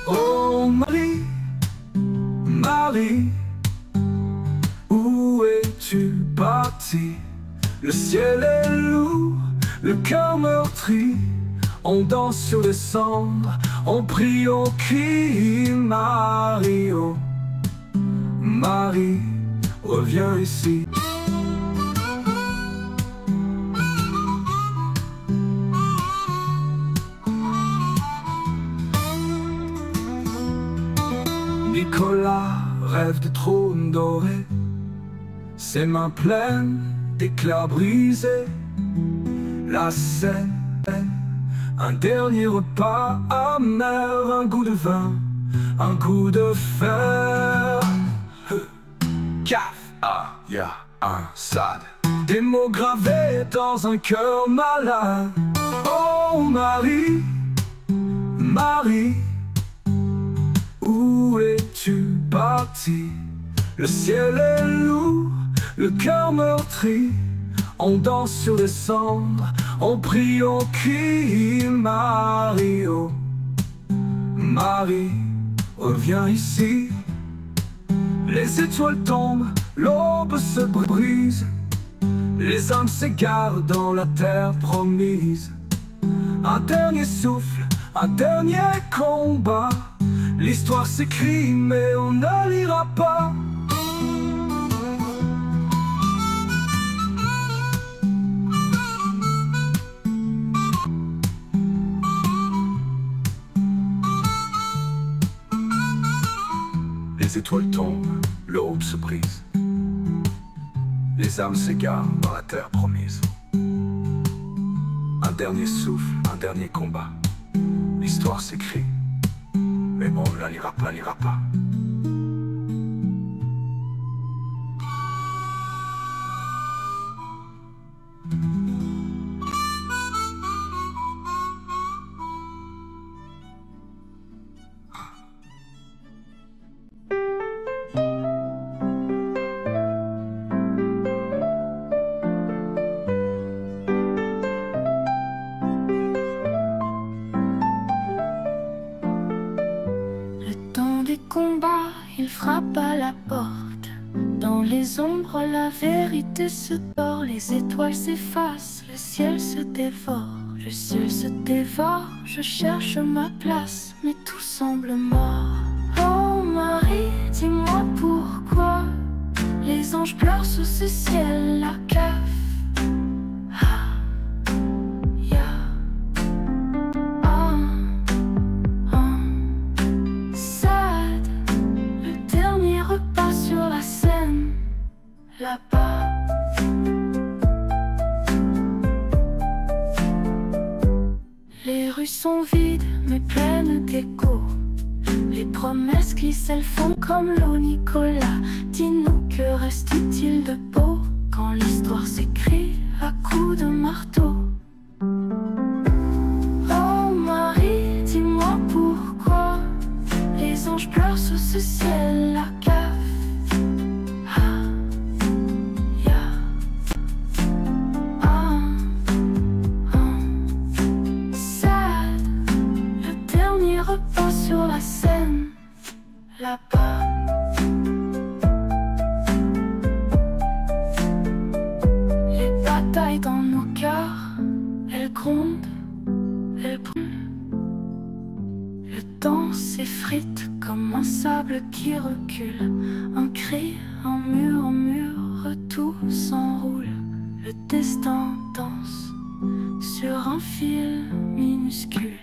Oh Marie, Marie, où parti. Le ciel est lourd, le cœur meurtri. On danse sur les cendres, on prie, on crie. Marie, oh, Marie, reviens ici. Nicolas rêve de trône doré, ses mains pleines d'éclats brisés. La scène, un dernier repas amer, un goût de vin, un goût de fer. Caf, ah, ya, un sad. Des mots gravés dans un cœur malade. Oh Marie, Marie, où es-tu parti? Le ciel est lourd, le cœur meurtri. On danse sur les cendres, on prie, on crie. Marie, oh, Marie, reviens ici. Les étoiles tombent, l'aube se brise. Les âmes s'égarent dans la terre promise. Un dernier souffle, un dernier combat. L'histoire s'écrit mais on ne lira pas. Les étoiles tombent, l'aube se brise. Les âmes s'égarent dans la terre promise. Un dernier souffle, un dernier combat. L'histoire s'écrit mais bon, on ne la lira pas, lira pas. Il frappe à la porte. Dans les ombres, la vérité se tord. Les étoiles s'effacent, le ciel se dévore. Le ciel se dévore, je cherche ma place, mais tout semble mort. Oh Marie, dis-moi pourquoi les anges pleurent sous ce ciel, la cave. Là-bas, les rues sont vides mais pleines d'écho. Les promesses glissent, elles font comme l'eau. Nicolas, dis-nous, que reste-t-il de beau quand l'histoire s'écrit à coups de marteau? Oh Marie, dis-moi pourquoi les anges pleurent sous ce ciel, la cave. Sur la scène, là-bas. Les batailles dans nos cœurs, elles grondent, elles brûlent. Le temps s'effrite comme un sable qui recule. Un cri, un mur, tout s'enroule. Le destin danse sur un fil minuscule.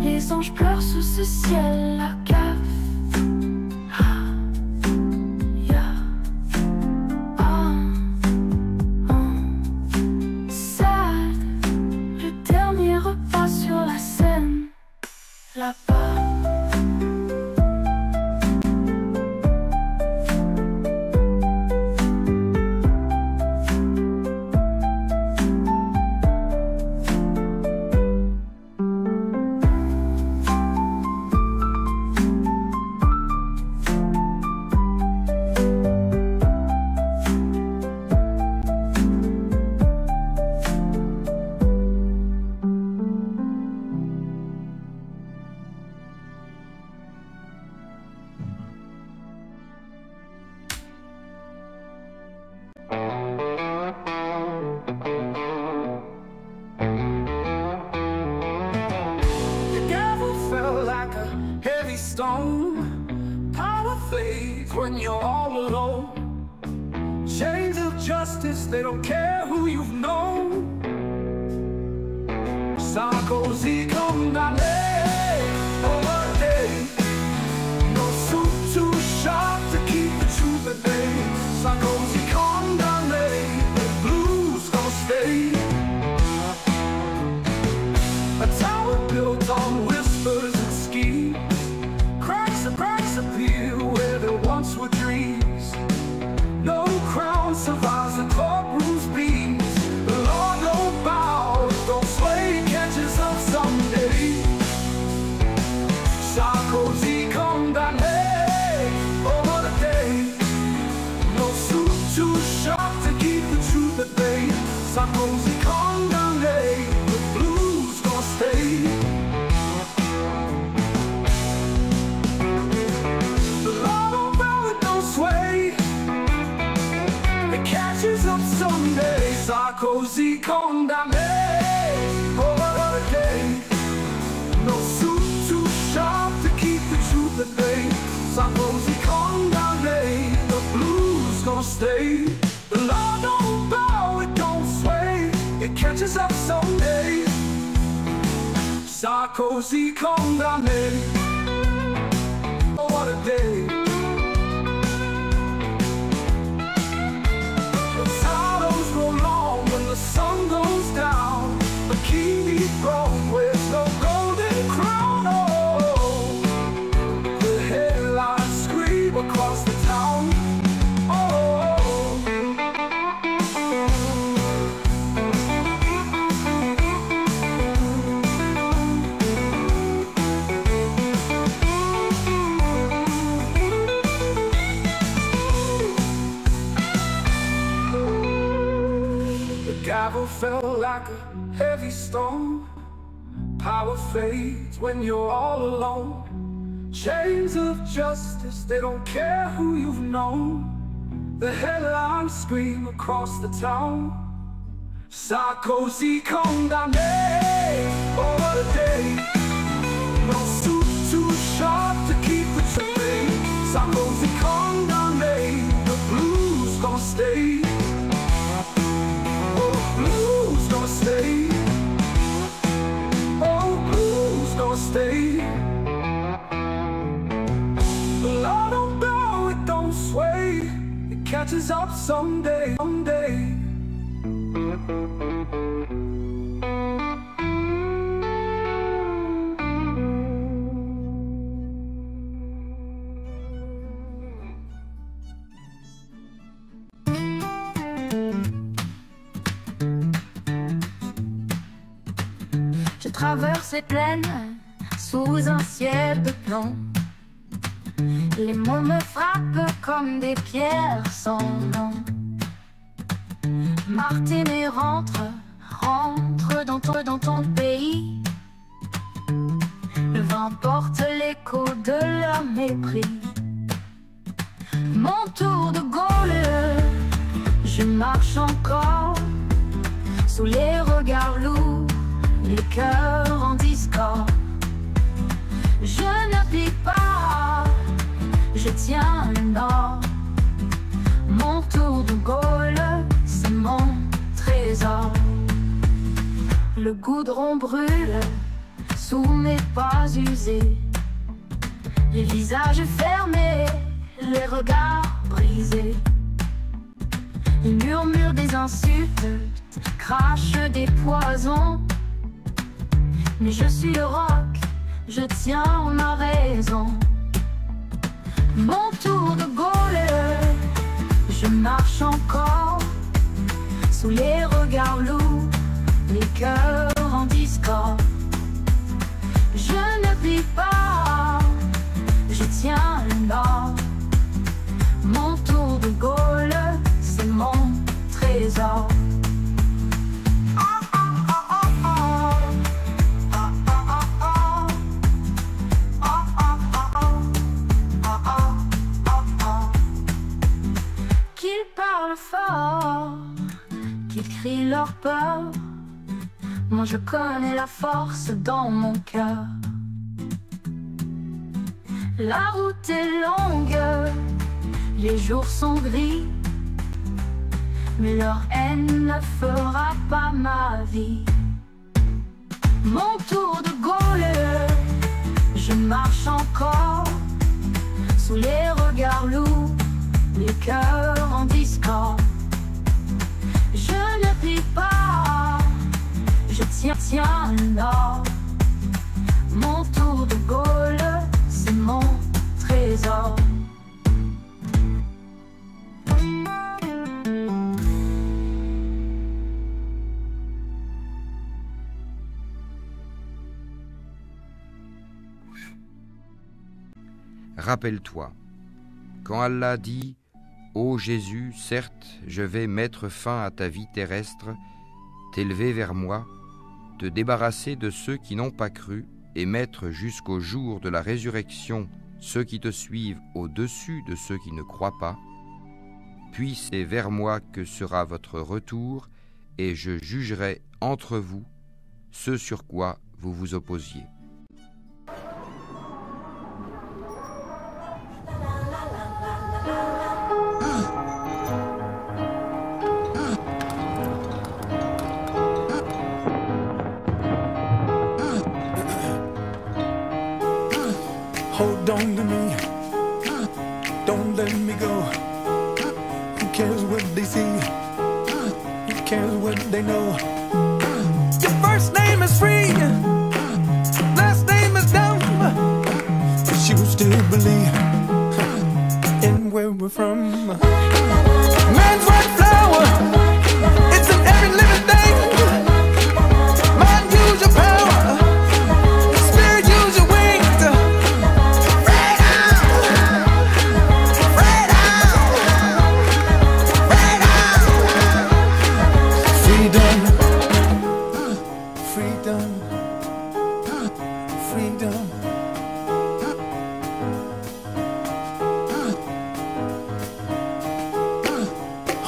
Les anges pleurent sous ce ciel, la cave. Sad, le dernier repas sur la scène, là-bas. you're all alone. Chains of justice, they don't care who you've known. Sarkozy condamné for a day. No suit too sharp to keep the truth at bay. Sarkozy condamné, the blues gonna stay. A tower built on whispers and schemes. Cracks appear where there once were dreams. No crown survives the courtroom's beams. The law don't bow, don't sway, catches up someday. Sarkozy condamné, oh what a day. No suit too sharp to keep the truth at bay. Sarkozy condamné, the blues gonna stay. The law don't bow, it don't sway. It catches up someday. Sarkozy condamné, oh what a day. No suit too sharp to keep the truth at bay. Sarkozy condamné, the blues gonna stay. The law don't bow, it don't sway. It catches up someday. Sarkozy condamné, oh what a day. The shadows grow long when the sun goes down. The king throne wears no golden crown. Oh, the headlines scream across the town. Gavel fell like a heavy stone. Power fades when you're all alone. Chains of justice, they don't care who you've known. The headlines scream across the town. Sarkozy condamné, oh what a day. No suit too sharp to keep the truth. Sarkozy condamné, the blues gonna stay. Blues gonna stay. Oh, blues gonna stay. The law don't bow, it don't sway. It catches up someday, someday. Je traverse les plaines sous un ciel de plomb. Les mots me frappent comme des pierres sans nom. Martinet rentre dans ton pays. Le vent porte l'écho de leur mépris. Mon tour de Gaulle, je marche encore sous les regards lourds, les cœurs en discorde. Je n'applique pas, je tiens le nord. Mon tour de Gaulle, c'est mon trésor. Le goudron brûle sous mes pas usés. Les visages fermés, les regards brisés. Ils murmurent des insultes, crachent des poisons. Mais je suis le roc, je tiens ma raison. Mon tour de Gaulle, je marche encore sous les regards lourds, les cœurs en discorde. Je ne plie pas, je tiens le nord. Mon tour de Gaulle, c'est mon trésor. Qu'ils parlent fort, qu'ils crient leur peur, moi je connais la force dans mon cœur. La route est longue, Les jours sont gris, mais leur haine ne fera pas ma vie. Mon tour de Gaulle, je marche encore sous les regards lourds, les cœurs en discorde. Je ne plie pas, je tiens l'or. Mon tour de Gaulle, c'est mon trésor. Rappelle-toi, quand Allah dit « Ô Jésus, certes, je vais mettre fin à ta vie terrestre, t'élever vers moi, te débarrasser de ceux qui n'ont pas cru et mettre jusqu'au jour de la résurrection ceux qui te suivent au-dessus de ceux qui ne croient pas, puis c'est vers moi que sera votre retour et je jugerai entre vous ce sur quoi vous vous opposiez. » Hold on to me, don't let me go. Who cares what they see? Who cares what they know? Your first name is free, last name is dumb, but you still believe in where we're from. Man's white flower, it's in every living thing. Mind, use your power, spirit, use your wings.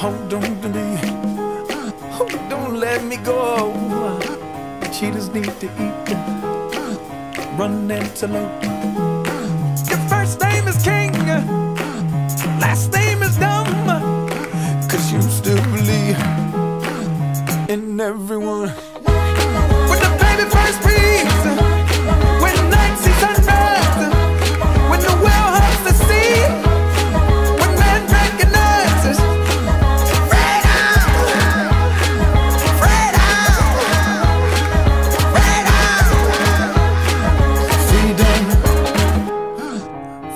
Hold on to me, oh, don't let me go. Cheetahs need to eat, run antelope. Your first name is King, last name is dumb, 'cause you still believe in everyone. When the baby first breathes, when the night sees sunrise, when the whale hugs the sea, when man recognizes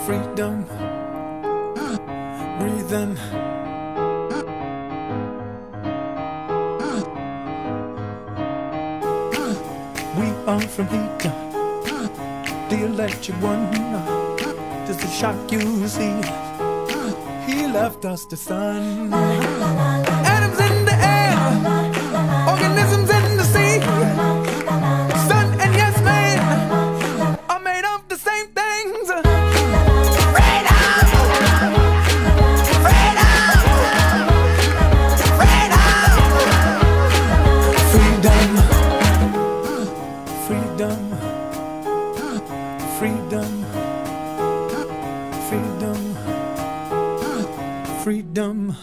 freedom, breathing. We are from heat, the electric one. Does it shock you, see? He left us the sun. Atoms in the air, organisms in the sea. Sun and yes man are made of the same things. Freedom.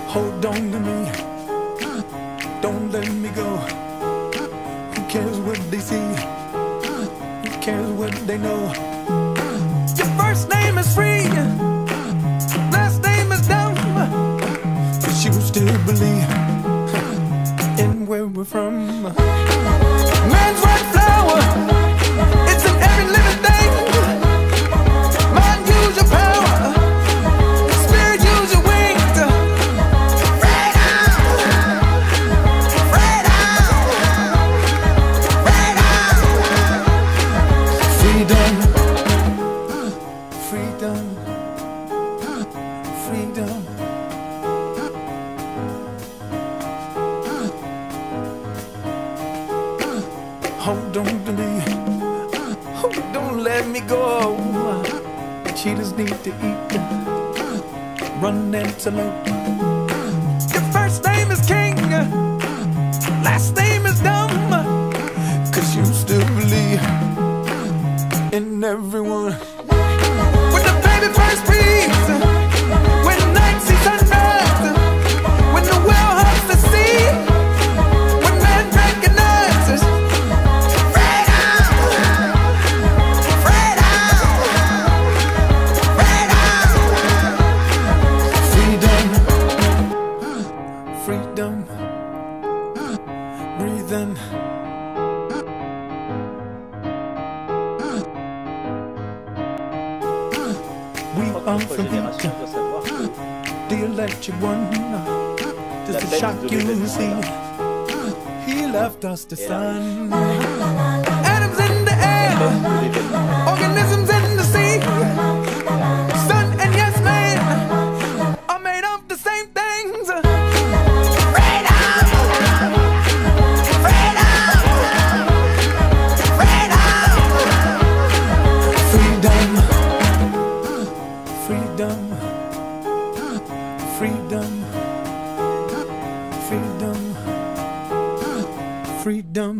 Hold on to me, don't let me go. Who cares what they see? Who cares what they know? Your first name is free, last name is dumb, but you still believe in where we're from. Man's white flower, it's in every living thing. Mind, use your power, spirit, use your wings. Freedom. Hold on to me, oh, don't let me go. cheetahs need to eat. Run antelope. Your first name is King, last name is Dumb, 'cause you still believe in everyone. When the baby first breathes, when the night sees sunrise, when the whale hugs the sea, when man recognizes freedom, freedom, freedom, freedom, breathing. We are from Peter, the electric one. Does it shock you to see? He left us the sun. Atoms in the air, organisms in the sea. Sun and yes man are made of the same things. Freedom, freedom, freedom, freedom, freedom, freedom, freedom.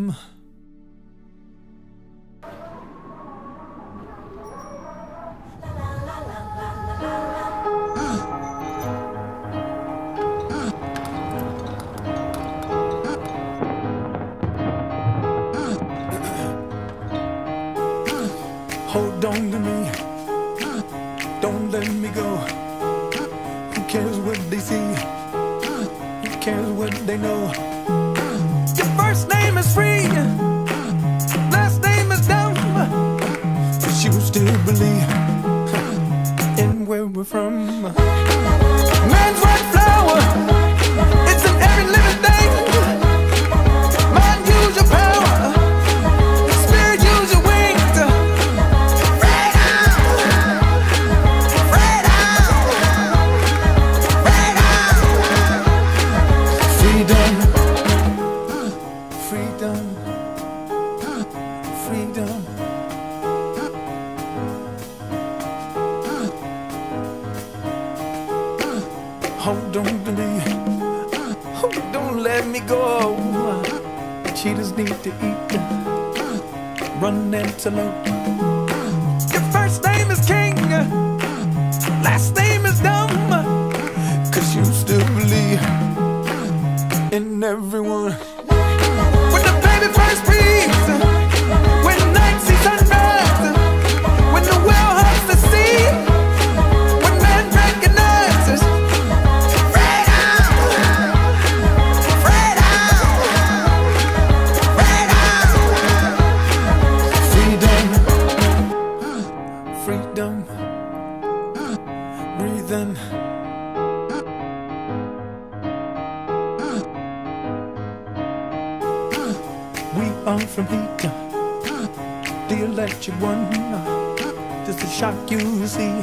Hold on to me, don't let me go. Who cares what they see? Who cares what they know? Your first name is free, last name is dumb, but you still believe in where we're from. Man's white flower, it's in every living thing. Mind, use your power. Spirit, use your wings. Freedom, freedom, freedom. Hold on to me, oh, don't let me go. Cheetahs need to eat. Run antelope. Your first name is King, last name is Dumb, 'cause you still believe in everyone. When the baby first breathes, when the night sees sunrise, when the whale hugs the sea, when man recognizes freedom, freedom, freedom, freedom, breathing. We are from Peter, the electric one. Does it shock you to see?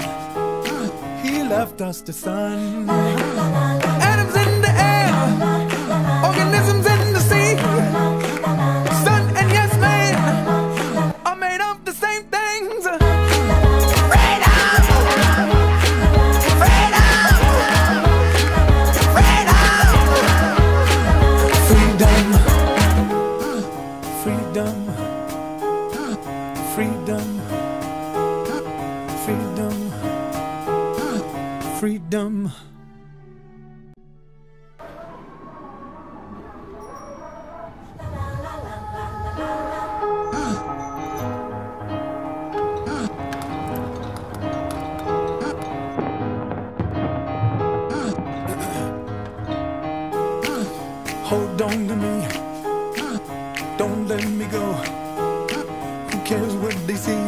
He left us the sun. Atoms in the air, organisms in the sea. Sun and yes man are made of the same things. Freedom, freedom, freedom, freedom, freedom, freedom, freedom. Hold on to me, don't let me go. Who cares what they see?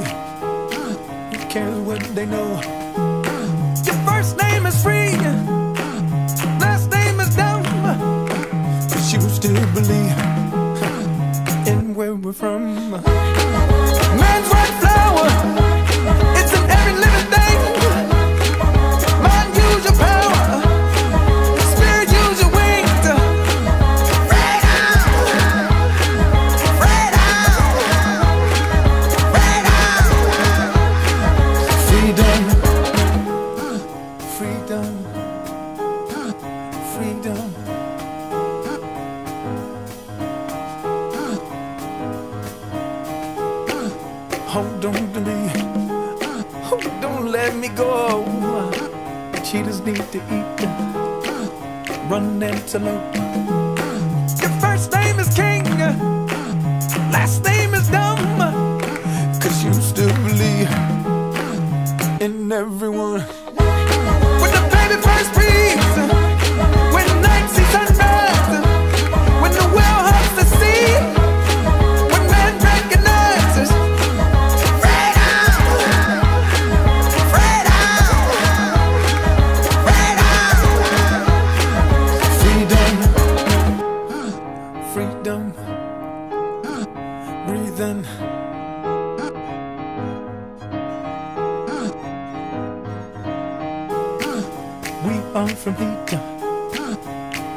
Who cares what they know? Your first name is free, last name is Dumb, but you still believe in where we're from. Man's white flower, it's in every living thing. Mind, use your power. Spirit, use your wings. Freedom, freedom, cheetahs need to eat. Run antelope. Your first name is King, last name is Dumb, 'cause you still believe in everyone. When the baby first breathes, when night sees sunrise, when the whale hugs the sea, when man recognizes freedom, freedom, freedom, freedom, breathe in. We are from heat,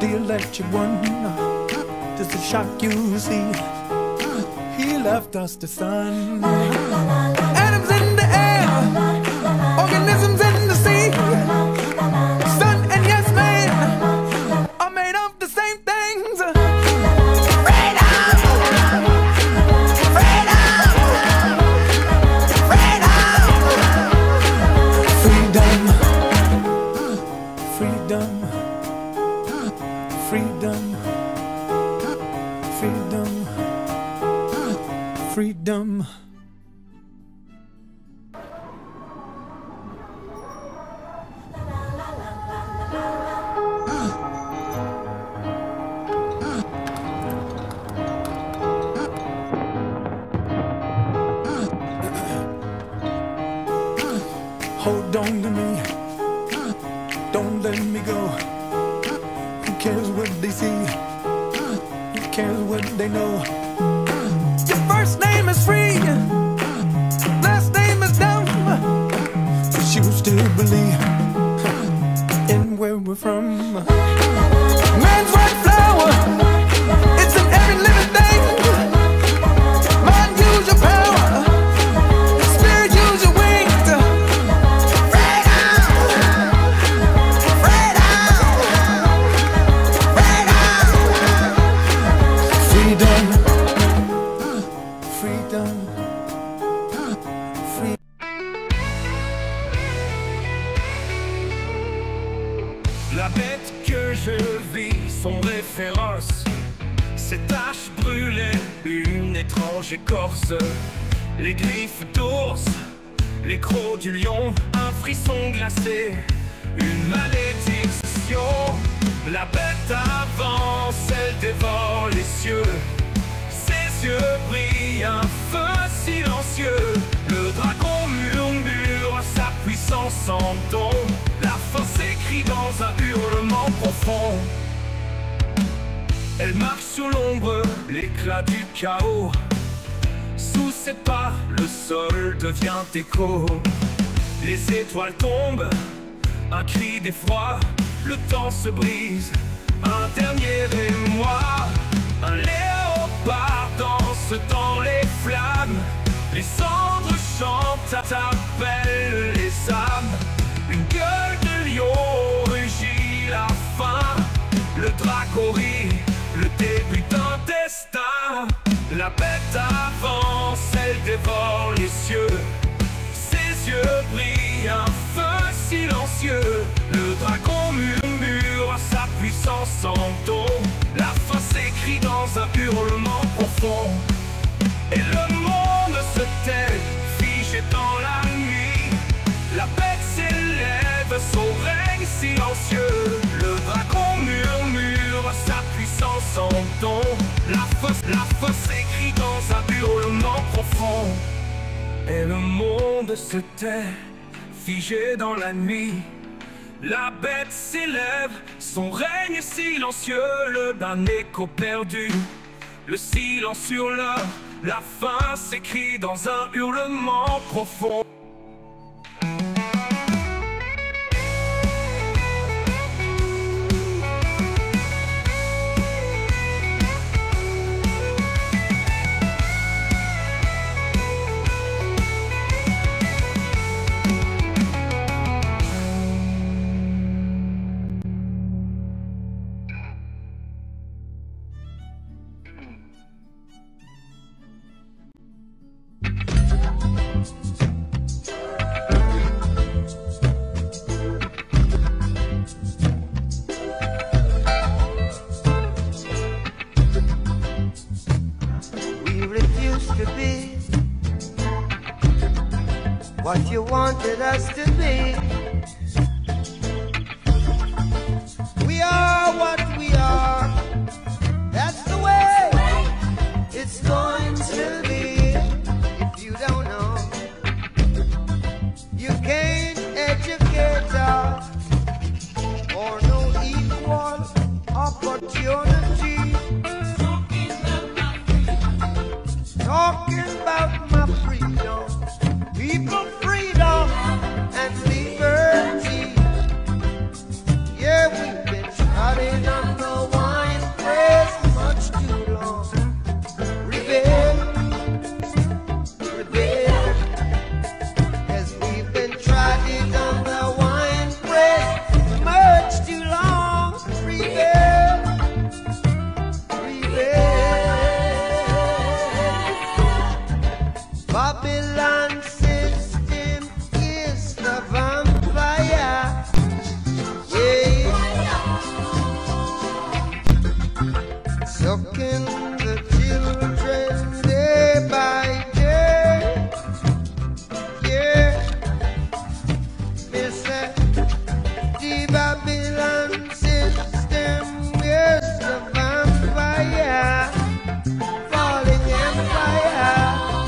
the electric one. Does it shock you, see? He left us the sun. Atoms in the air, organisms in the sea. Sun and yes man are made of the same things. Freedom, freedom, freedom, freedom, freedom, freedom, freedom, freedom. Hold on to me, don't let me go. Who cares what they see? Who cares what they know? Your first name is free, last name is dumb, but you still believe in where we're from. Man's white flower, it's in every living thing. Mind, use your power. Spirit, use your wings. Freedom, freedom, freedom. La bête que je vis, son référence, ces taches brûlées, une étrange écorce. Les griffes d'ours, les crocs du lion, un frisson glacé, une malédiction. La bête avance, elle dévore les cieux. Ses yeux brillent, un feu silencieux. Le dragon murmure sa puissance en don. La force s'écrie dans un hurlement profond. Elle marche sous l'ombre, l'éclat du chaos. Sous ses pas, le sol devient écho. Les étoiles tombent, un cri d'effroi. Le temps se brise, un dernier émoi. Un léopard danse dans les flammes. Les cendres chantent, appellent les âmes. Une gueule de lion rugit la faim. Le dragon rit, le début d'un destin. La bête avance, elle dévore les cieux. Ses yeux brillent, un feu silencieux. Le dragon murmure sa puissance en don. La fin s'écrit dans un hurlement profond. Et le monde se tait, figé dans la nuit. La bête s'élève, son règne silencieux. Le dragon murmure sa puissance en don. La fosse s'écrit dans un hurlement profond. Et le monde se tait, figé dans la nuit. La bête s'élève, son règne silencieux, le d'un écho perdu. Le silence sur l'heure, la fin s'écrit dans un hurlement profond. wanted us to be. We are what we are. That's the way it's going to be. If you don't know, you can't educate us or no equal opportunity. Talking about my freedom, people freedom and liberty. Yeah, we've been shouting on the wine press much too long. Rebel, rebel. Yes, we've been trodden on the wine press much too long. Rebel, rebel. Babylon system is the vampire. Yeah. Sucking the children day by day. Yeah. They say the Babylon system is the vampire. Falling empire.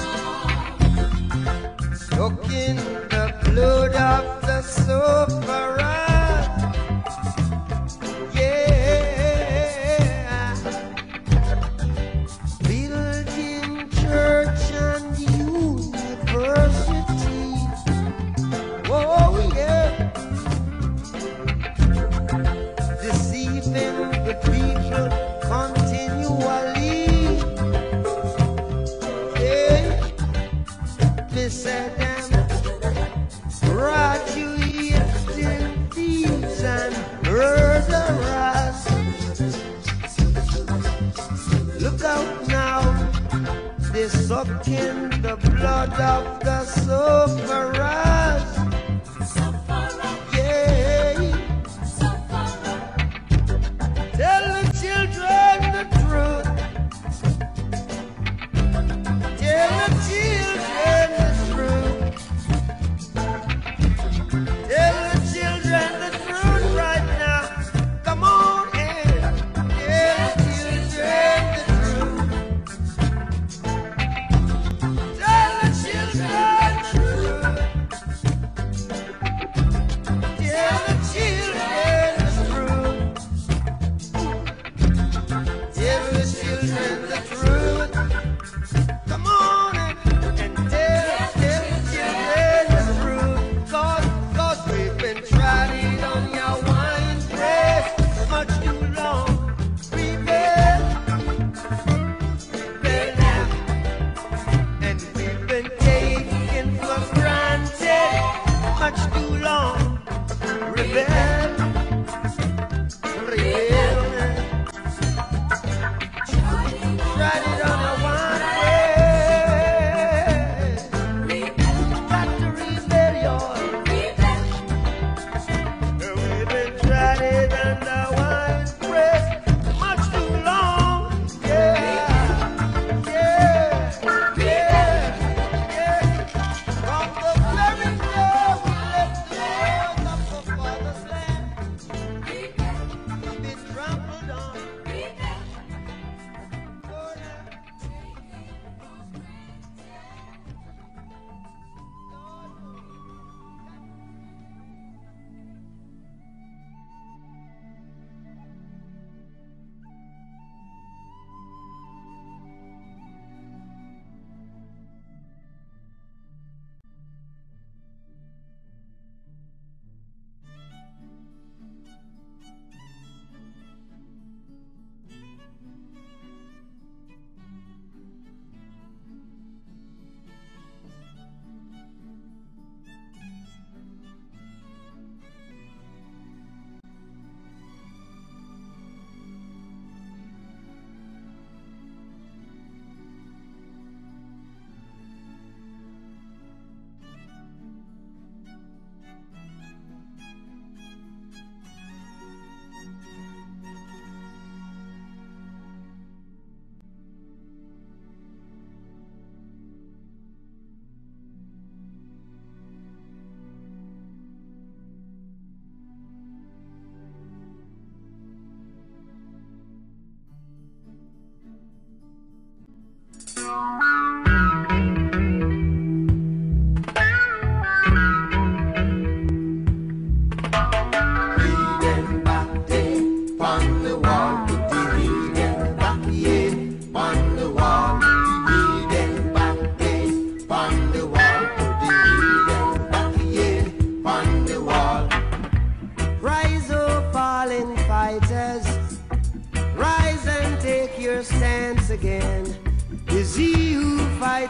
Sucking the blood of the sufferer. Yeah. Building church and university. Oh yeah. Deceiving the people continually. Yeah. They said graduating thieves and murderers. Look out now, they're sucking the blood of the sufferers. Yeah. Tell the children the truth. Tell the children the truth. Tell the children the truth right now. Come on in. Tell the children the truth. Tell the children the truth.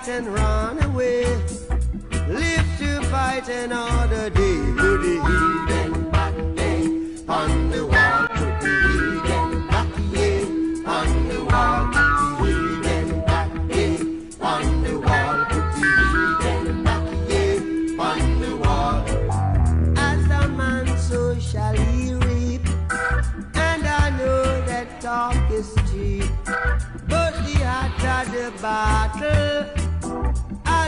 fight and run away. Live to fight another day. Put the heathen back, yeah, on the wall. Put the heathen back, yeah, on the wall. Put the heathen back, yeah, on the wall. Put the heathen back, yeah, on the wall. As a man, so shall he reap. And I know that talk is cheap, but the hotter the battle,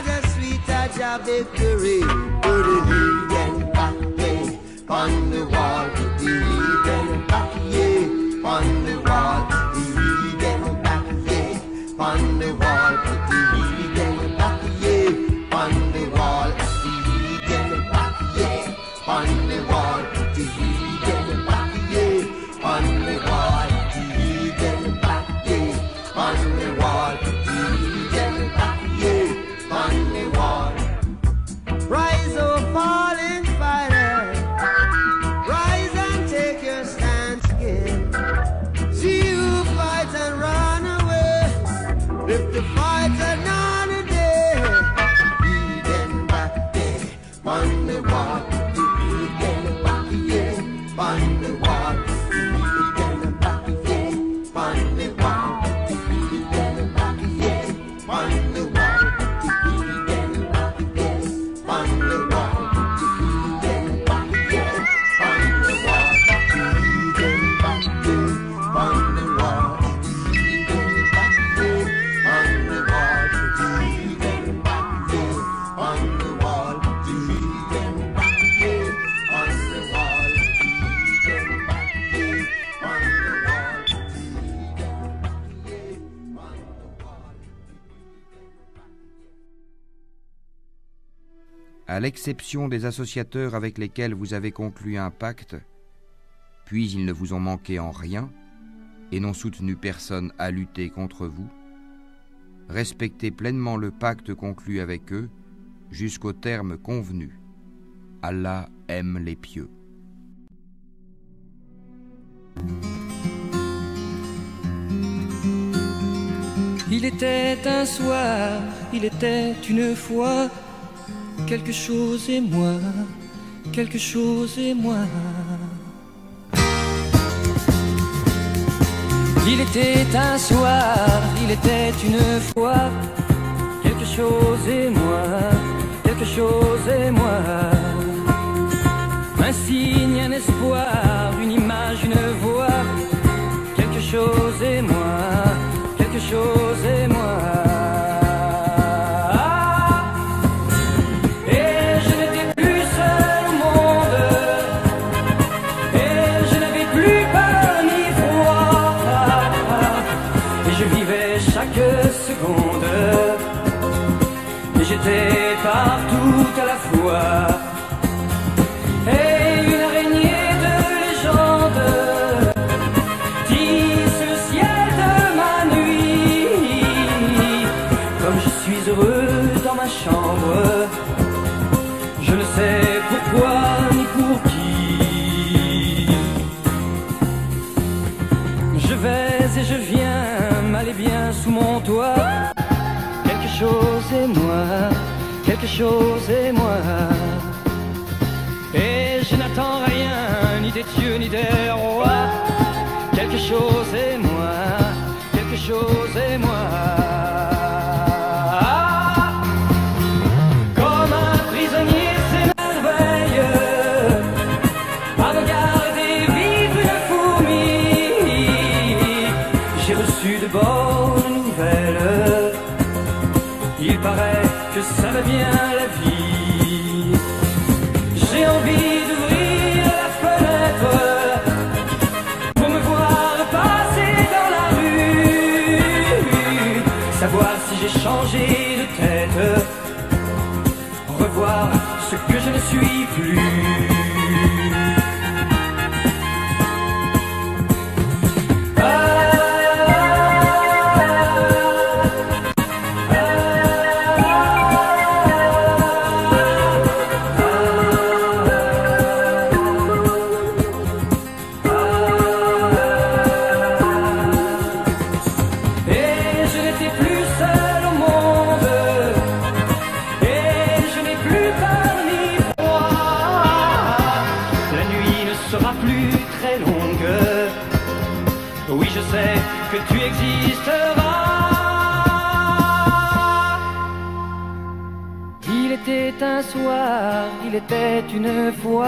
the sweeter the victory. Put the heathen back, yeah, on the wall. Put the heathen back, yeah, on the wall. Put the heathen back, yeah, on the wall. Put the heathen back, yeah, on the wall. Put the heathen back, yeah, on the wall. Put the heathen back, yeah, on the wall. Put the heathen back, yeah, on the wall. Put the heathen back, yeah, on the wall. Rise, O fallen fighter, rise and take your stance again. See who fights and run away. If the fight's another day, heathen back there on the wall. Heathen back here on the wall. Heathen back here on the wall. Heathen back here on the wall. À l'exception des associateurs avec lesquels vous avez conclu un pacte, puis ils ne vous ont manqué en rien et n'ont soutenu personne à lutter contre vous, respectez pleinement le pacte conclu avec eux jusqu'au terme convenu. Allah aime les pieux. Il était un soir, il était une fois, quelque chose et moi, quelque chose et moi. Il était un soir, il était une fois, quelque chose et moi, quelque chose et moi. Un signe, un espoir, une image, une voix, quelque chose et moi, quelque chose et moi. Seconde, et j'étais partout à la fois, et une araignée de légende tisse le ciel de ma nuit. Comme je suis heureux dans ma chambre, je ne sais pourquoi ni pour qui. Je vais et je viens, mal et bien sous mon toit, quelque chose et moi, quelque chose et moi. Et je n'attends rien, ni des dieux ni des rois, quelque chose et moi, quelque chose et moi. Comme un prisonnier s'émerveille à regarder vivre une fourmi, j'ai reçu de bonnes nouvelles. Il paraît que ça va bien la vie. J'ai envie d'ouvrir la fenêtre pour me voir passer dans la rue, savoir si j'ai changé de tête, revoir ce que je ne suis plus. ne sera plus très longue. Oui, je sais que tu existeras. Il était un soir, il était une fois.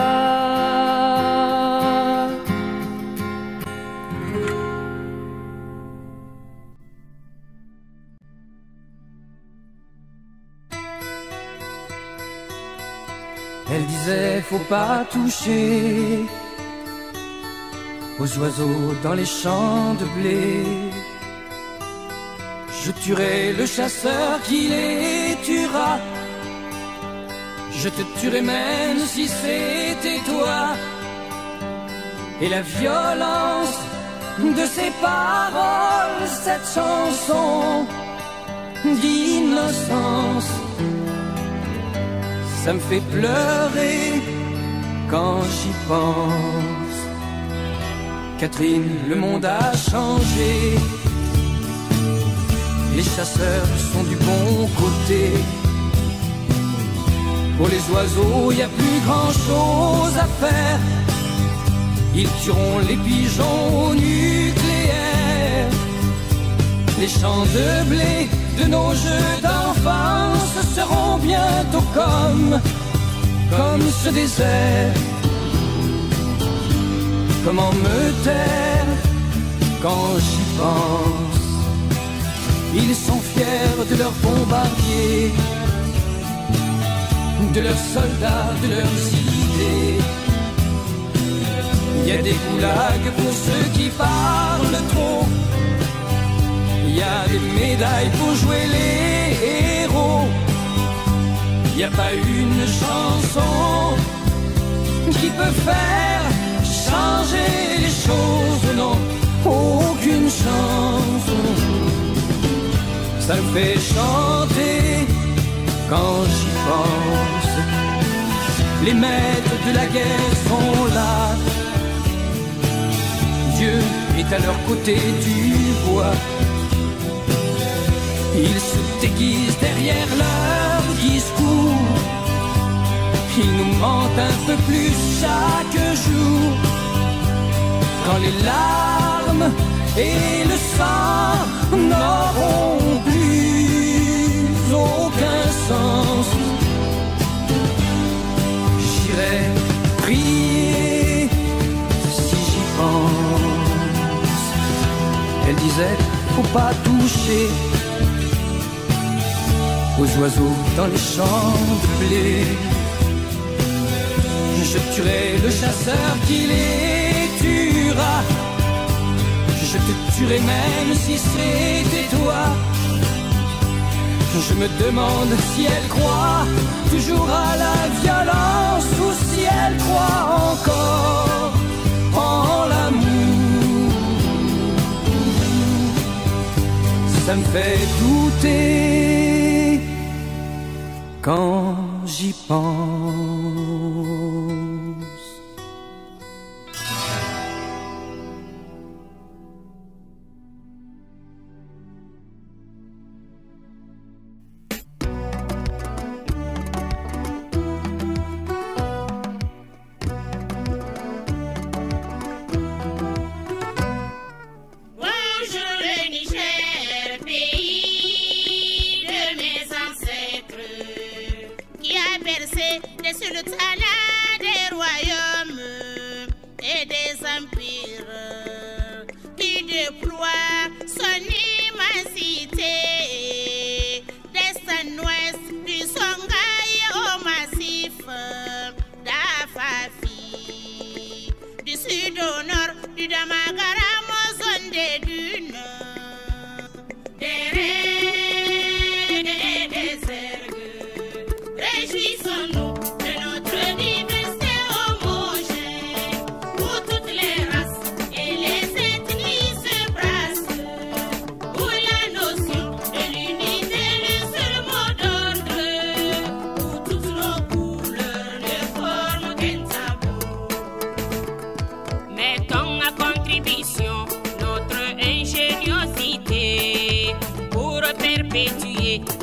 Elle disait faut pas toucher aux oiseaux dans les champs de blé. Je tuerai le chasseur qui les tuera. Je te tuerai même si c'était toi. Et la violence de ces paroles, cette chanson d'innocence, ça me fait pleurer quand j'y pense. Catherine, le monde a changé. Les chasseurs sont du bon côté. Pour les oiseaux, y a plus grand chose à faire. Ils tueront les pigeons au nucléaire. Les champs de blé de nos jeux d'enfance seront bientôt comme ce désert. Comment me taire quand j'y pense? Ils sont fiers de leurs bombardiers, de leurs soldats, de leurs idées. Il y a des goulags pour ceux qui parlent trop. Il y a des médailles pour jouer les héros. Il n'y a pas une chanson qui peut faire changer les choses. Non, aucune chanson. Ça me fait chanter quand j'y pense. Les maîtres de la guerre sont là. Dieu est à leur côté, tu vois. Ils se déguisent derrière leur discours. Ils nous mentent un peu plus chaque jour. Quand les larmes et le sang n'auront plus aucun sens, j'irai prier si j'y pense. Elle disait, faut pas toucher aux oiseaux dans les champs de blé. Je tuerai le chasseur qui les tuera. Je te tuerai même si c'était toi. Je me demande si elle croit toujours à la violence ou si elle croit encore en l'amour. Ça me fait douter quand j'y pense. Le talent des royaumes et des empires qui déploie son immensité, d'est en ouest, du Songhai au massif d'Afafi, du sud au nord, du Damagaram aux zones des dunes, des raids et des ergues. Réjouissons-nous.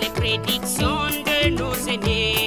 Les prédictions de nos aînés.